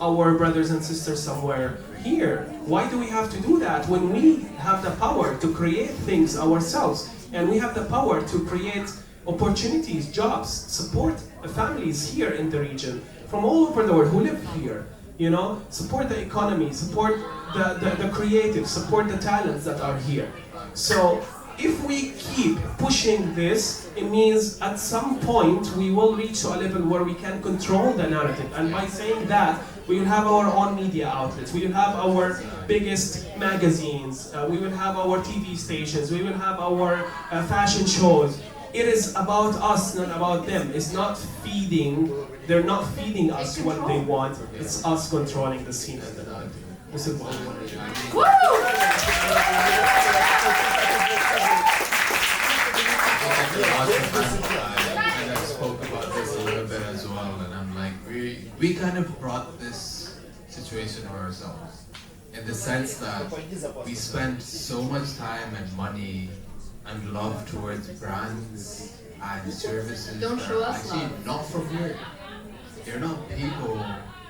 our brothers and sisters somewhere here? Why do we have to do that when we have the power to create things ourselves, and we have the power to create opportunities, jobs, support families here in the region from all over the world who live here? You know, support the economy, support the creatives, support the talents that are here. So if we keep pushing this, it means at some point we will reach to a level where we can control the narrative. And by saying that, we will have our own media outlets, we will have our biggest magazines, we will have our TV stations, we will have our fashion shows. It is about us, not about them. It's not feeding, they're not feeding us what they want, it's us controlling the scene and the narrative. This is what we want to do. And I spoke about this a little bit as well, and I'm like, we kind of brought this situation on ourselves, in the sense that we spent so much time and money and love towards brands and services Don't that show are us actually love. not from here. They're not people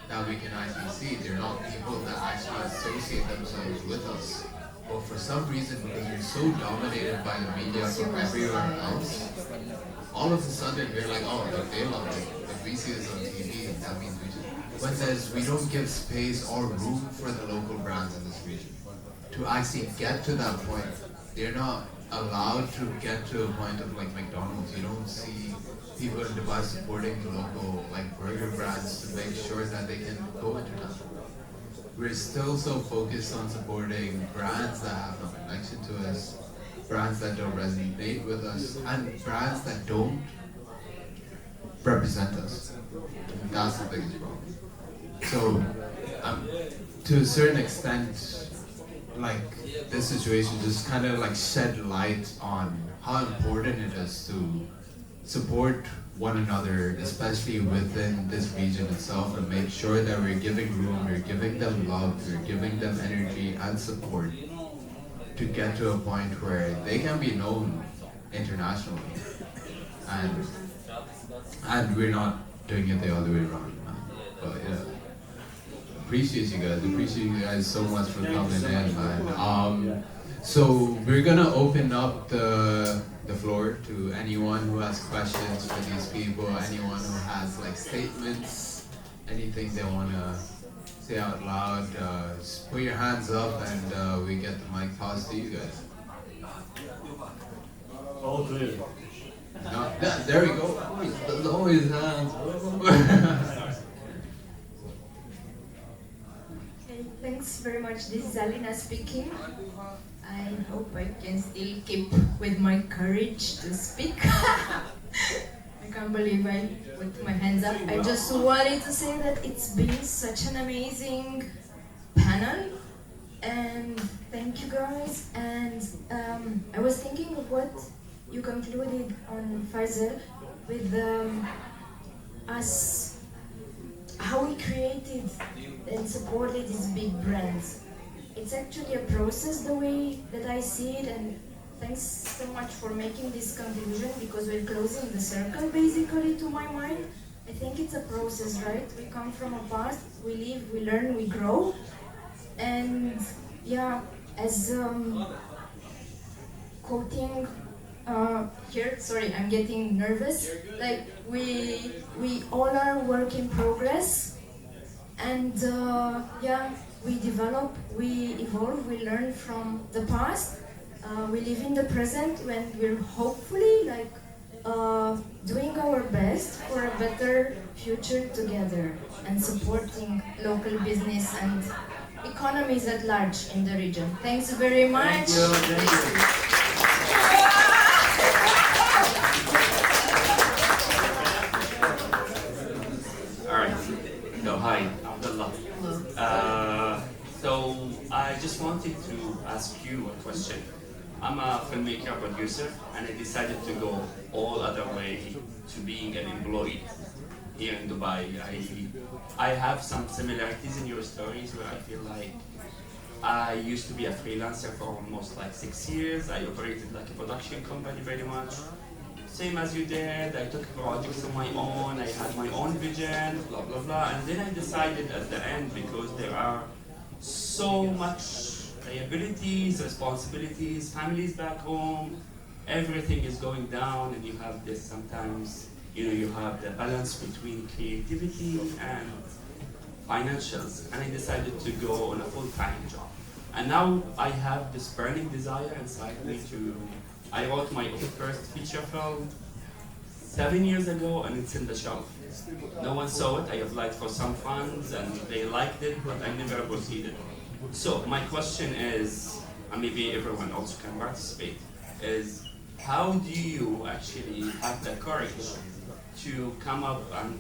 that we can actually see. They're not people that actually associate themselves with us. But for some reason, because we're so dominated by the media from everywhere else, all of a sudden we're like, oh, look, they love it. If we see this on TV, that means we should. But there's, we don't give space or room for the local brands in this region to actually get to that point. They're not allowed to get to a point of like McDonald's. You don't see people in Dubai supporting the local like burger brands to make sure that they can go international. We're still so focused on supporting brands that have no connection to us, brands that don't resonate with us, and brands that don't represent us. That's the biggest problem. So, to a certain extent, like this situation just kind of like shed light on how important it is to support one another, especially within this region itself, and make sure that we're giving room, we're giving them love, we're giving them energy and support to get to a point where they can be known internationally. And we're not doing it the other way around. But yeah. Appreciate you guys so much for coming in, man. So we're gonna open up the floor to anyone who has questions for these people, anyone who has like statements, anything they wanna say out loud. Just put your hands up and we get the mic tossed to you guys. All clear. No, there we go. Always hands. Thanks very much. This is Alina speaking. I hope I can still keep with my courage to speak. I can't believe I put my hands up. I just wanted to say that it's been such an amazing panel, and thank you guys. And I was thinking of what you concluded on Faisal with us, how we created and supported these big brands. It's actually a process the way that I see it, and thanks so much for making this conclusion, because we're closing the circle basically to my mind. I think it's a process, right? We come from a past, we live, we learn, we grow. And yeah, as quoting here, sorry, I'm getting nervous. Like we all are work in progress, and yeah, we develop, we evolve, we learn from the past. We live in the present when we're hopefully like doing our best for a better future together and supporting local business and economies at large in the region. Thanks very much. Thank you. Alright, so hi, Abdullah. So I just wanted to ask you a question. I'm a filmmaker, producer, and I decided to go all other way to being an employee here in Dubai. I have some similarities in your stories where I feel like I used to be a freelancer for almost like 6 years. I operated like a production company very much. Same as you did, I took projects on my own, I had my own vision, blah, blah, blah. And then I decided at the end, because there are so much liabilities, responsibilities, families back home, everything is going down, and you have this sometimes, you have the balance between creativity and financials. And I decided to go on a full-time job. And now I have this burning desire inside me to. I wrote my first feature film 7 years ago, and it's in the shelf. No one saw it. I applied for some funds, and they liked it, but I never proceeded. So my question is, and maybe everyone also can participate, is how do you actually have the courage to come up and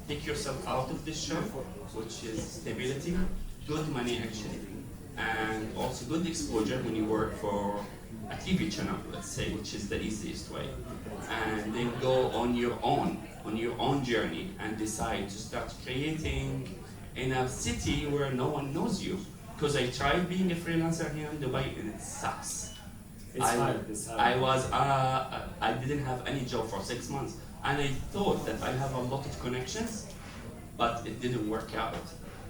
take yourself out of this shelf, which is stability, good money actually, and also good exposure when you work for a TV channel, let's say, which is the easiest way, and then go on your own journey and decide to start creating in a city where no one knows you. Because I tried being a freelancer here in Dubai and it sucks. It's hard. I didn't have any job for 6 months, and I thought that I have a lot of connections, but it didn't work out.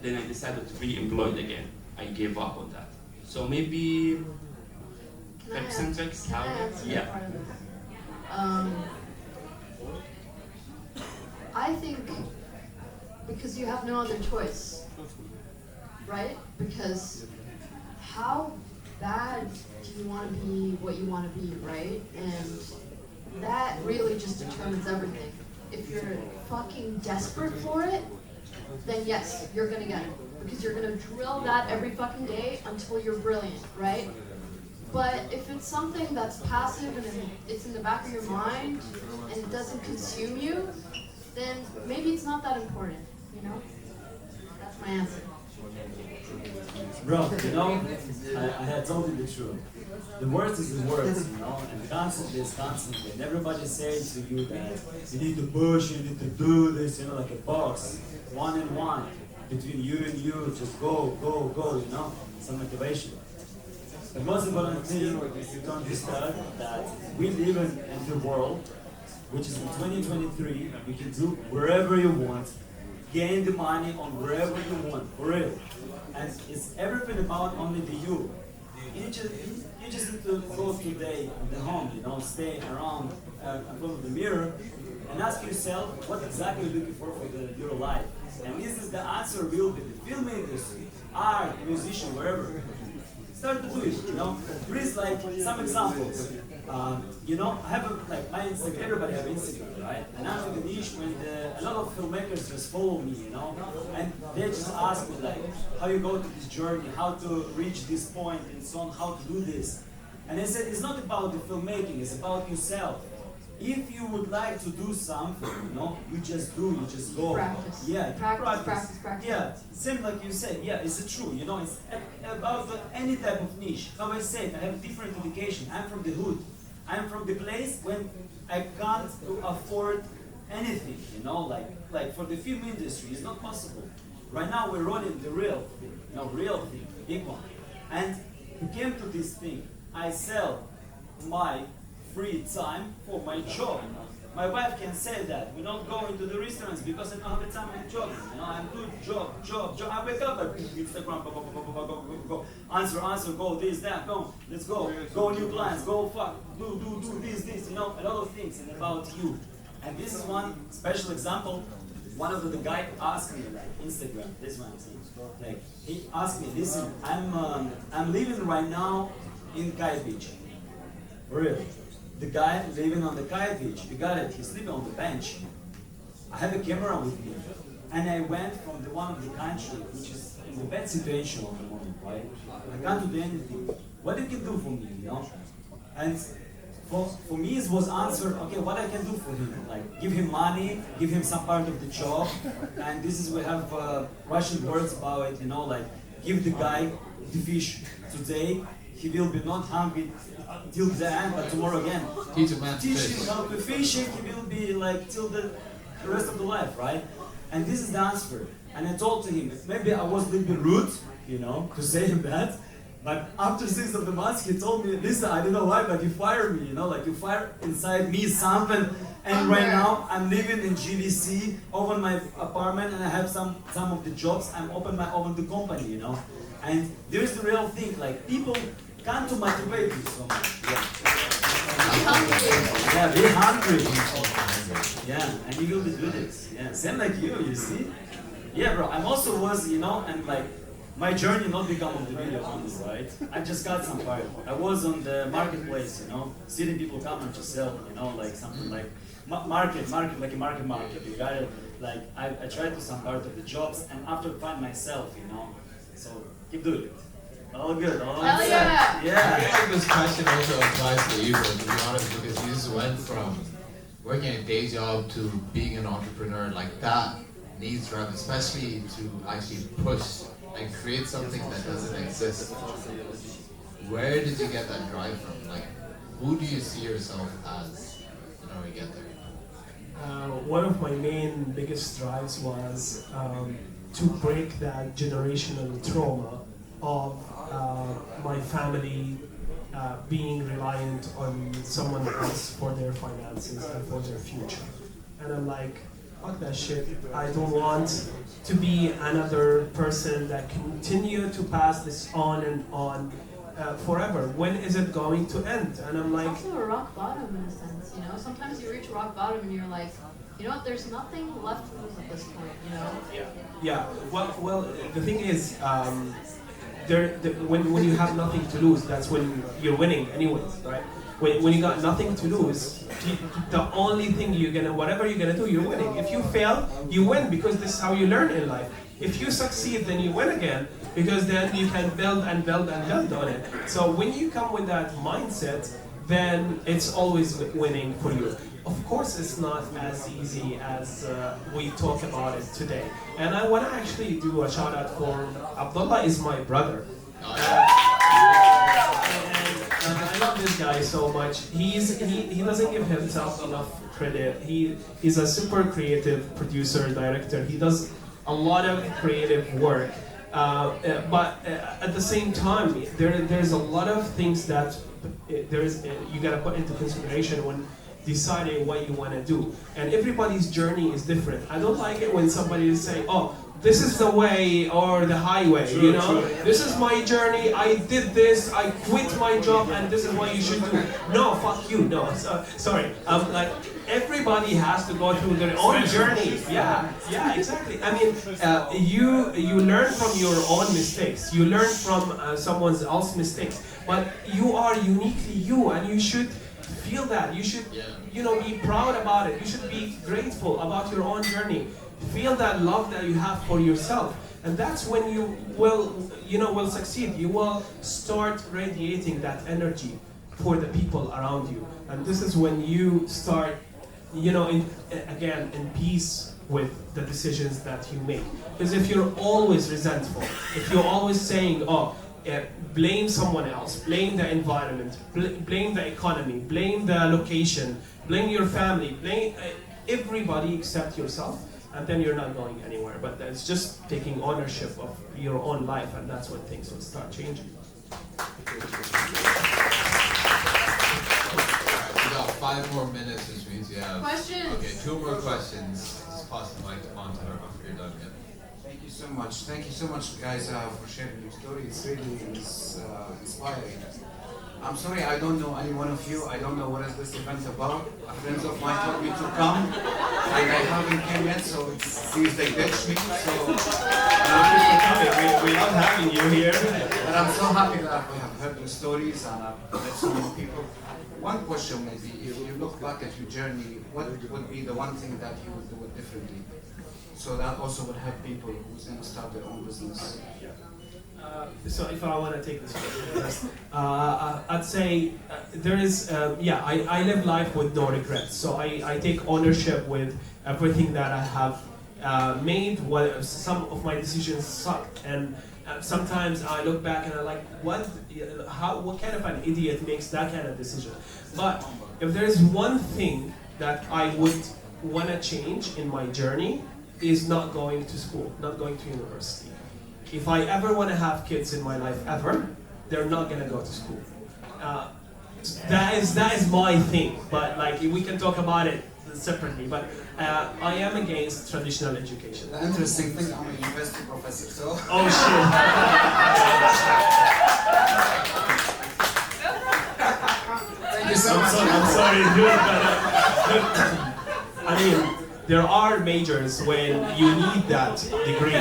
Then I decided to be employed again. I gave up on that. So maybe tips and tricks. Can I answer Yeah. part of this? I think because you have no other choice, right? Because how bad do you want to be what you want to be, right? And that really just determines everything. If you're fucking desperate for it, then yes, you're gonna get it. Because you're gonna drill that every fucking day until you're brilliant, right? But if it's something that's passive and it's in the back of your mind and it doesn't consume you, then maybe it's not that important, you know? That's my answer. Bro, you know, I had told you the truth. The words is the words, you know, and constantly is constantly. And everybody saying to you that you need to push, you need to do this, you know, like a box, one and one, between you and you, just go, go, go, you know, some motivation. The most important thing is to understand that we live in the world, which is in 2023, you can do wherever you want, gain the money on wherever you want, for real. And it's everything about only the you. You just need to go today at the home, you know, stay around in front of the mirror and ask yourself what exactly you're looking for your life. And this is the answer will be the film industry, art, musician, wherever. Start to do it, you know. Please, like some examples. You know, I have my Instagram. Everybody have Instagram, right? And I'm in the niche when a lot of filmmakers just follow me, you know, and they just ask me like, how you go to this journey, how to reach this point, and so on, how to do this. And I said, it's not about the filmmaking, it's about yourself. If you would like to do something, you know, you just do, you just go. Practice. Yeah, Practice. Yeah, same like you said. Yeah, it's true. You know, it's about any type of niche. How I said, I have different education. I'm from the hood. I'm from the place when I can't afford anything. You know, like for the film industry, it's not possible. Right now, we're running the real thing. You know, real thing, big one. And we came to this thing. I sell my free time for my job. My wife can say that. We don't go into the restaurants because I don't have the time I'm job. You know, I'm doing job. I wake up at Instagram, go. Answer, go, this, that, go, let's go. Go new clients, go fuck, do this, you know, a lot of things and about you. And this is one special example. One of the guy asked me, like, Instagram, this one, like, he asked me, listen, I'm living right now in Kite Beach. For real. The guy living on the Kite Beach, you got it, he's sleeping on the bench. I have a camera with me. And I went from the one of the country, which is in the bad situation at the moment, right? I can't do anything. What you can do for me, you know? And for me, it was answered, okay, what I can do for him? Like, give him money, give him some part of the job. And this is, we have Russian words about it, you know, like, give the guy the fish today, he will be not hungry till the end, but tomorrow again. Teach a man to Teach fish. him how to fish, and he will be like till the rest of the life, right? And this is the answer. And I told to him, maybe I was a little bit rude, you know, to say him that. But after 6 of the months, he told me, listen, I don't know why, but you fired me, you know, like you fire inside me something. And right now, I'm living in GVC, open my apartment, and I have some of the jobs. I'm open the company, you know. And there's the real thing, like people can't to motivate you so much. Yeah, be hungry. Yeah, and you will do this. Yeah, same like you see? Yeah, bro, I'm also was, you know, and like, my journey not become on the video only, right? I just got some part. I was on the marketplace, you know, seeing people come and just sell, you know, like something like market, like a market. You got it. Like I tried to some part of the jobs, and after find myself, you know. So keep doing it. All good. All Hell yeah! I feel like this question also applies to you, to be honest, because you just went from working a day job to being an entrepreneur. Like that needs drive, especially to actually push and create something that doesn't exist. Where did you get that drive from? Like, who do you see yourself as, you know, when you get there? One of my main biggest drives was to break that generational trauma of my family being reliant on someone else for their finances and for their future. And I'm like, fuck that shit. I don't want to be another person that continue to pass this on and on forever. When is it going to end? And I'm like, it's also a rock bottom in a sense, you know? Sometimes you reach rock bottom and you're like, you know what, there's nothing left to lose at this point, you know? yeah. Well, the thing is, when you have nothing to lose, that's when you're winning anyways, right? When you got nothing to lose, the only thing whatever you're gonna do, you're winning. If you fail, you win, because this is how you learn in life. If you succeed, then you win again, because then you can build and build and build on it. So when you come with that mindset, then it's always winning for you. Of course, it's not as easy as we talk about it today. And I want to actually do a shout out for Abdullah is my brother. I love this guy so much. He doesn't give himself enough credit. He's a super creative producer, director. He does a lot of creative work. But at the same time, there's a lot of things that you gotta put into consideration when deciding what you want to do. And everybody's journey is different. I don't like it when somebody is saying, oh, this is the way or the highway, you know? This is my journey, I did this, I quit my job, and this is what you should do. No, fuck you, no, sorry. Like, everybody has to go through their own journey. Yeah, exactly. I mean, you learn from your own mistakes. You learn from someone else's mistakes. But you are uniquely you, and you should feel that. You should, be proud about it. You should be grateful about your own journey. Feel that love that you have for yourself, and that's when you will succeed. You will start radiating that energy for the people around you, and this is when you start, in peace with the decisions that you make. Because if you're always resentful, if you're always saying, blame someone else, blame the environment, blame the economy, blame the location, blame your family, blame everybody except yourself, and then you're not going anywhere. But it's just taking ownership of your own life, and that's when things will start changing. We got 5 more minutes, which means you have... Questions? Okay, 2 more questions. Just pass the mic on to her after you're done. Thank you so much. Thank you so much, guys, for sharing your story. It's really inspiring. I'm sorry, I don't know any one of you. I don't know what is this event about. Friends of mine told me to come, and I haven't came yet, so it seems they ditched me. So we love having you here. And I'm so happy that we have heard your stories and I've met so many people. One question would be, if you look back at your journey, what would be the one thing that you would do differently? So that also would help people who's going to start their own business. So if I want to take this first, I'd say there is, I live life with no regrets. So I take ownership with everything that I have made. Some of my decisions sucked, and sometimes I look back and I'm like, what kind of an idiot makes that kind of decision? But if there is one thing that I would want to change in my journey, is not going to school, not going to university. If I ever want to have kids in my life ever, they're not going to go to school. That is my thing, but like we can talk about it separately. But I am against traditional education. The interesting thing, I'm a university professor, so... Oh shit! Thank you so much. I'm sorry to do it, but I mean, there are majors when you need that degree.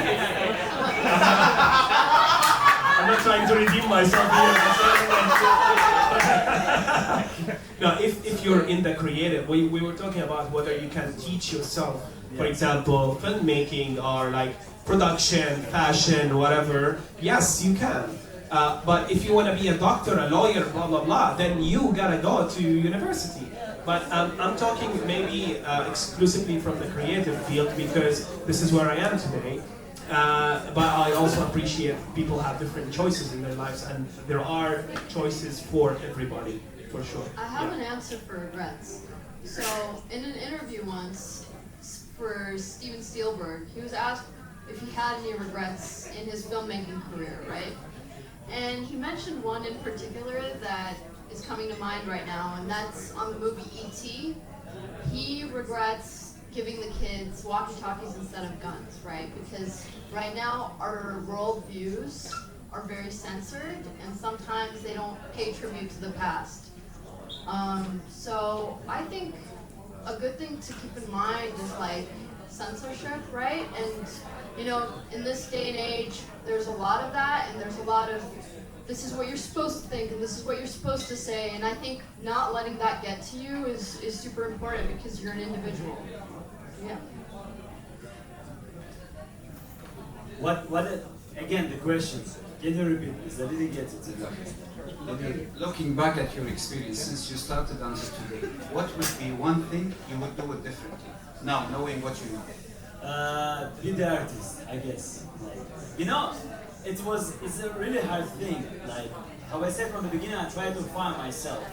not trying to redeem myself here. No, if you're in the creative, we were talking about whether you can teach yourself, for example, filmmaking or like production, fashion, whatever. Yes, you can. But if you want to be a doctor, a lawyer, blah, blah, blah, then you gotta go to university. But I'm talking maybe exclusively from the creative field because this is where I am today. But I also appreciate people have different choices in their lives, and there are choices for everybody, for sure. I have an answer for regrets. So in an interview once for Steven Spielberg, he was asked if he had any regrets in his filmmaking career, right? And he mentioned one in particular that is coming to mind right now, and that's on the movie E.T. He regrets giving the kids walkie-talkies instead of guns, right? Because right now our world views are very censored, and sometimes they don't pay tribute to the past. So I think a good thing to keep in mind is like censorship, right? And you know, in this day and age, there's a lot of that, and there's a lot of this is what you're supposed to think, and this is what you're supposed to say. And I think not letting that get to you is super important because you're an individual. Yeah. Again, the questions. Can you repeat this? I didn't get it, to be honest. Looking back at your experience since you started until today, what would be one thing you would do it differently? Now, knowing what you know. Be the artist, I guess. Like, you know, it's a really hard thing. Like, how I said from the beginning, I try to find myself.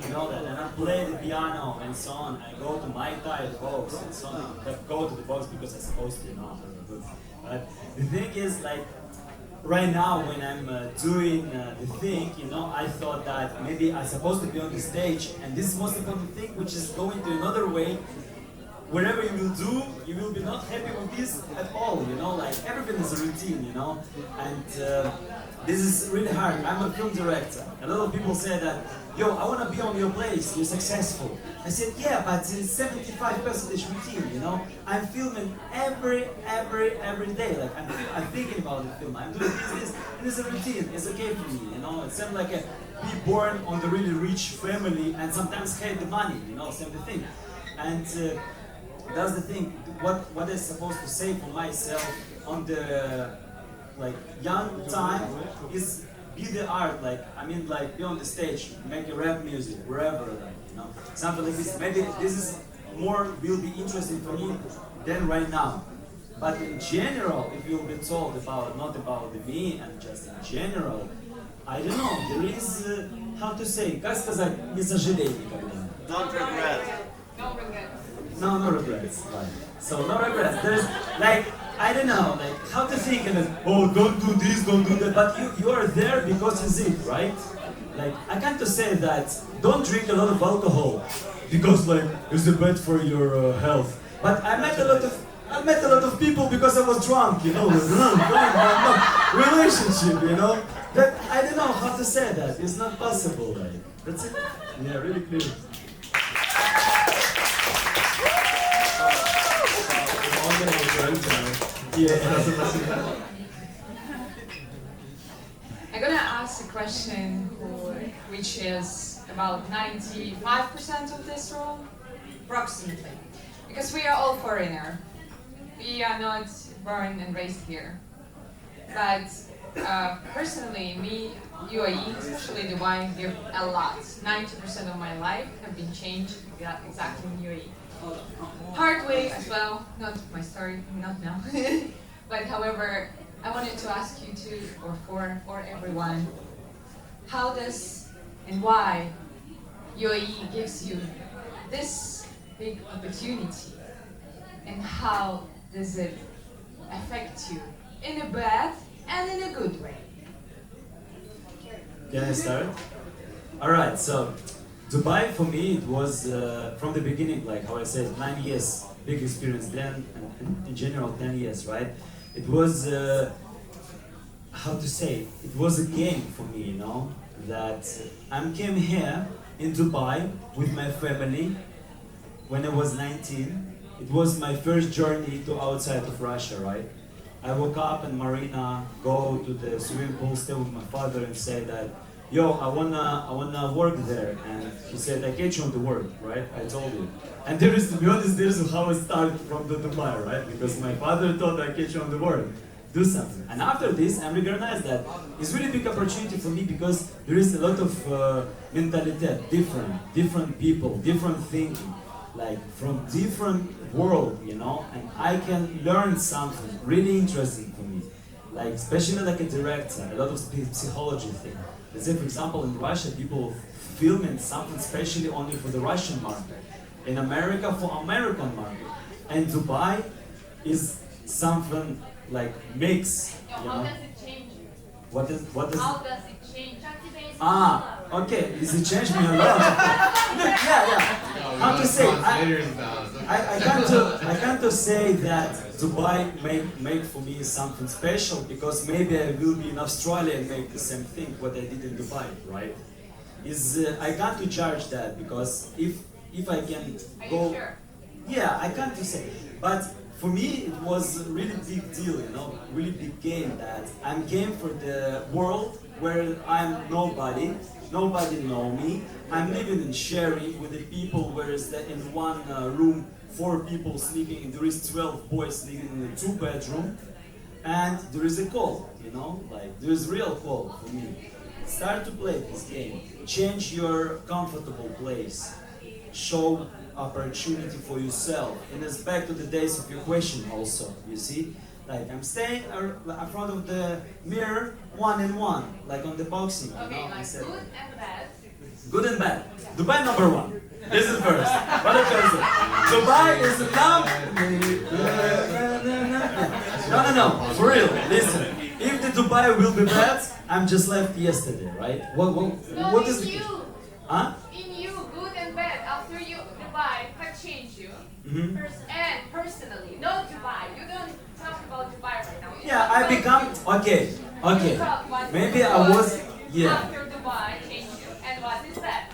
You know that, and I play the piano and so on. I go to my Thai box and so on. I go to the box because I'm supposed to, you know. But the thing is, like, right now when I'm doing the thing, you know, I thought that maybe I'm supposed to be on the stage, and this is the most important thing, which is going to another way. Wherever you will do, you will be not happy with this at all, you know, like everything is a routine, you know, and this is really hard. I'm a film director. A lot of people say that, yo, I want to be on your place, you're successful. I said, yeah, but it's 75% routine, you know. I'm filming every day, like I'm thinking about the film, I'm doing this, and it's a routine, it's okay for me, you know. It's same like be born on the really rich family and sometimes hate the money, you know, same thing. And that's the thing. What I'm supposed to say for myself on the like young time is be the art. Like I mean, like be on the stage, make a rap music wherever, like, you know, something like this. Maybe this is more will be interesting for me than right now. But in general, if you'll be told about not about me and just in general, I don't know. There is how to say, как сказать, не сожалей никогда. Don't regret. Don't regret. No regrets. Right. So no regrets. There's like I don't know, like how to think of it. Oh, don't do this, don't do that. But you are there because it's it, right? Like I can't just say that. Don't drink a lot of alcohol because like it's bad for your health. But I met a lot of people because I was drunk, you know, relationship, you know. That I don't know how to say that. It's not possible. Like that's it. Yeah, really clear. I'm gonna ask a question which is about 95% of this room, approximately, because we are all foreigner. We are not born and raised here, but personally, me, UAE, especially Dubai, give a lot. 90% of my life have been changed exactly in UAE. Hard way as well, not my story, not now. But however, I wanted to ask you two, or for everyone, how does and why UAE gives you this big opportunity, and how does it affect you in a bad and in a good way? Can I start? Alright, so Dubai for me it was from the beginning, like how I said, 9 years, big experience then, and in general 10 years, right? It was, how to say, it was a game for me, you know, that I came here in Dubai with my family when I was 19. It was my first journey to outside of Russia, right? I woke up in Marina, go to the swimming pool, stay with my father, and say that, yo, I wanna work there. And he said, I get you on the work, right? I told you. And there is, to be honest, this is how I started from the Dubai, right? Because my father thought I get you on the work, do something. And after this, I recognized that it's really big opportunity for me because there is a lot of mentality, different people, different thinking, like from different world, you know, and I can learn something really interesting for me. Like, especially like a director, a lot of psychology thing. Let's say, for example, in Russia, people filming something especially only for the Russian market. In America, for American market. And Dubai is something like mix, you know. How does it change you? What does How does it change? Okay, this it changed me a lot. yeah. How to say? I can't to say that Dubai make for me something special because maybe I will be in Australia and make the same thing what I did in Dubai, right? I can't to judge that because if I can go. Are you sure? Yeah, I can't to say, but. For me, it was a really big deal, you know, really big game that I came for the world where I'm nobody know me. I'm living in sharing with the people, whereas in one room, 4 people sleeping, and there is 12 boys living in a 2-bedroom, and there is a call, you know, like there is real call for me. Start to play this game. Change your comfortable place. Show opportunity for yourself. And it's back to the days of your question also, you see? Like I'm staying in front of the mirror, 1-on-1, like on the boxing. Okay, you know? like good and bad. Good and bad. Dubai number 1. This is first. What I tell you? Dubai is No. For real, listen. If the Dubai will be bad, I'm just left yesterday, right? What is you. Huh? In you, good and bad. After you, Dubai can change you. Mm-hmm. And personally, not Dubai. You don't talk about Dubai right now. Yeah, I become okay. Maybe I was After Dubai changed you, and what is that?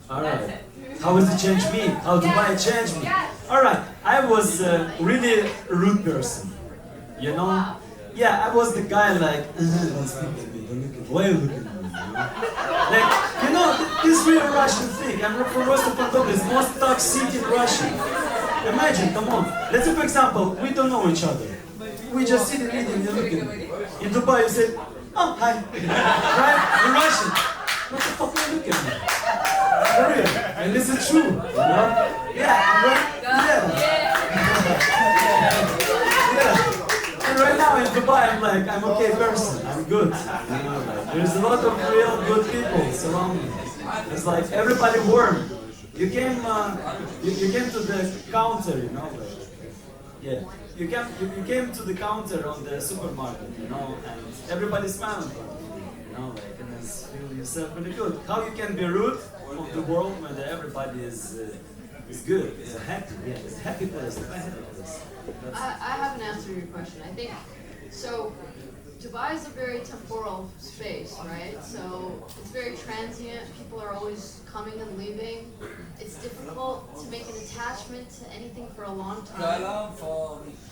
Alright. How does it change me? How Dubai change me? Yes. Alright. I was really rude person. You know? Wow. Yeah, I was the guy like, don't speak to me, don't look at me. Why are you looking at me? Like, you know, this real Russian thing. I'm from Rostov-on-Don, it's most toxic in Russia. Imagine, come on. Let's say, for example, we don't know each other. We just sit and eat and you look at me. In Dubai, you say, oh, hi. Right? In Russian. What the fuck are you looking at me? For real. And this is true. You know? Yeah. And right now in Dubai, I'm like, I'm okay person. I'm good. You know, like, there's a lot of real good people surrounding me. It's like everybody warm. You came to the counter, you know, like, yeah. You came to the counter on the supermarket, you know, and everybody smiling for you, you know, like, and then feel yourself really good. How you can be rude of the world when everybody is good, is happy, yeah, it's a happy place, it's a happy place. I have an answer to your question. I think, so Dubai is a very temporal space, right? So it's very transient. People are always coming and leaving. It's difficult to make an attachment to anything for a long time.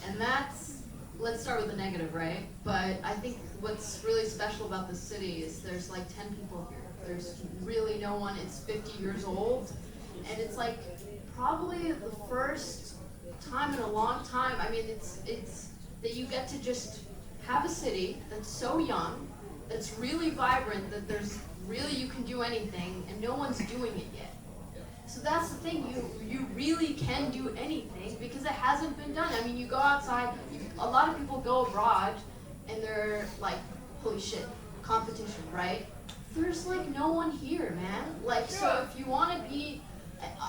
And that's, let's start with the negative, right? But I think what's really special about this city is there's like 10 people here. There's really no one. It's 50 years old. And it's like probably the first time in a long time. I mean, it's that you get to just have a city that's so young, that's really vibrant, that there's really, you can do anything, and no one's doing it yet. So that's the thing, you really can do anything because it hasn't been done. I mean, you go outside, a lot of people go abroad, and they're like, holy shit, competition, right? There's like no one here, man. Like, so if you want to be,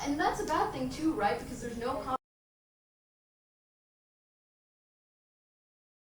and that's a bad thing too, right? Because there's no competition.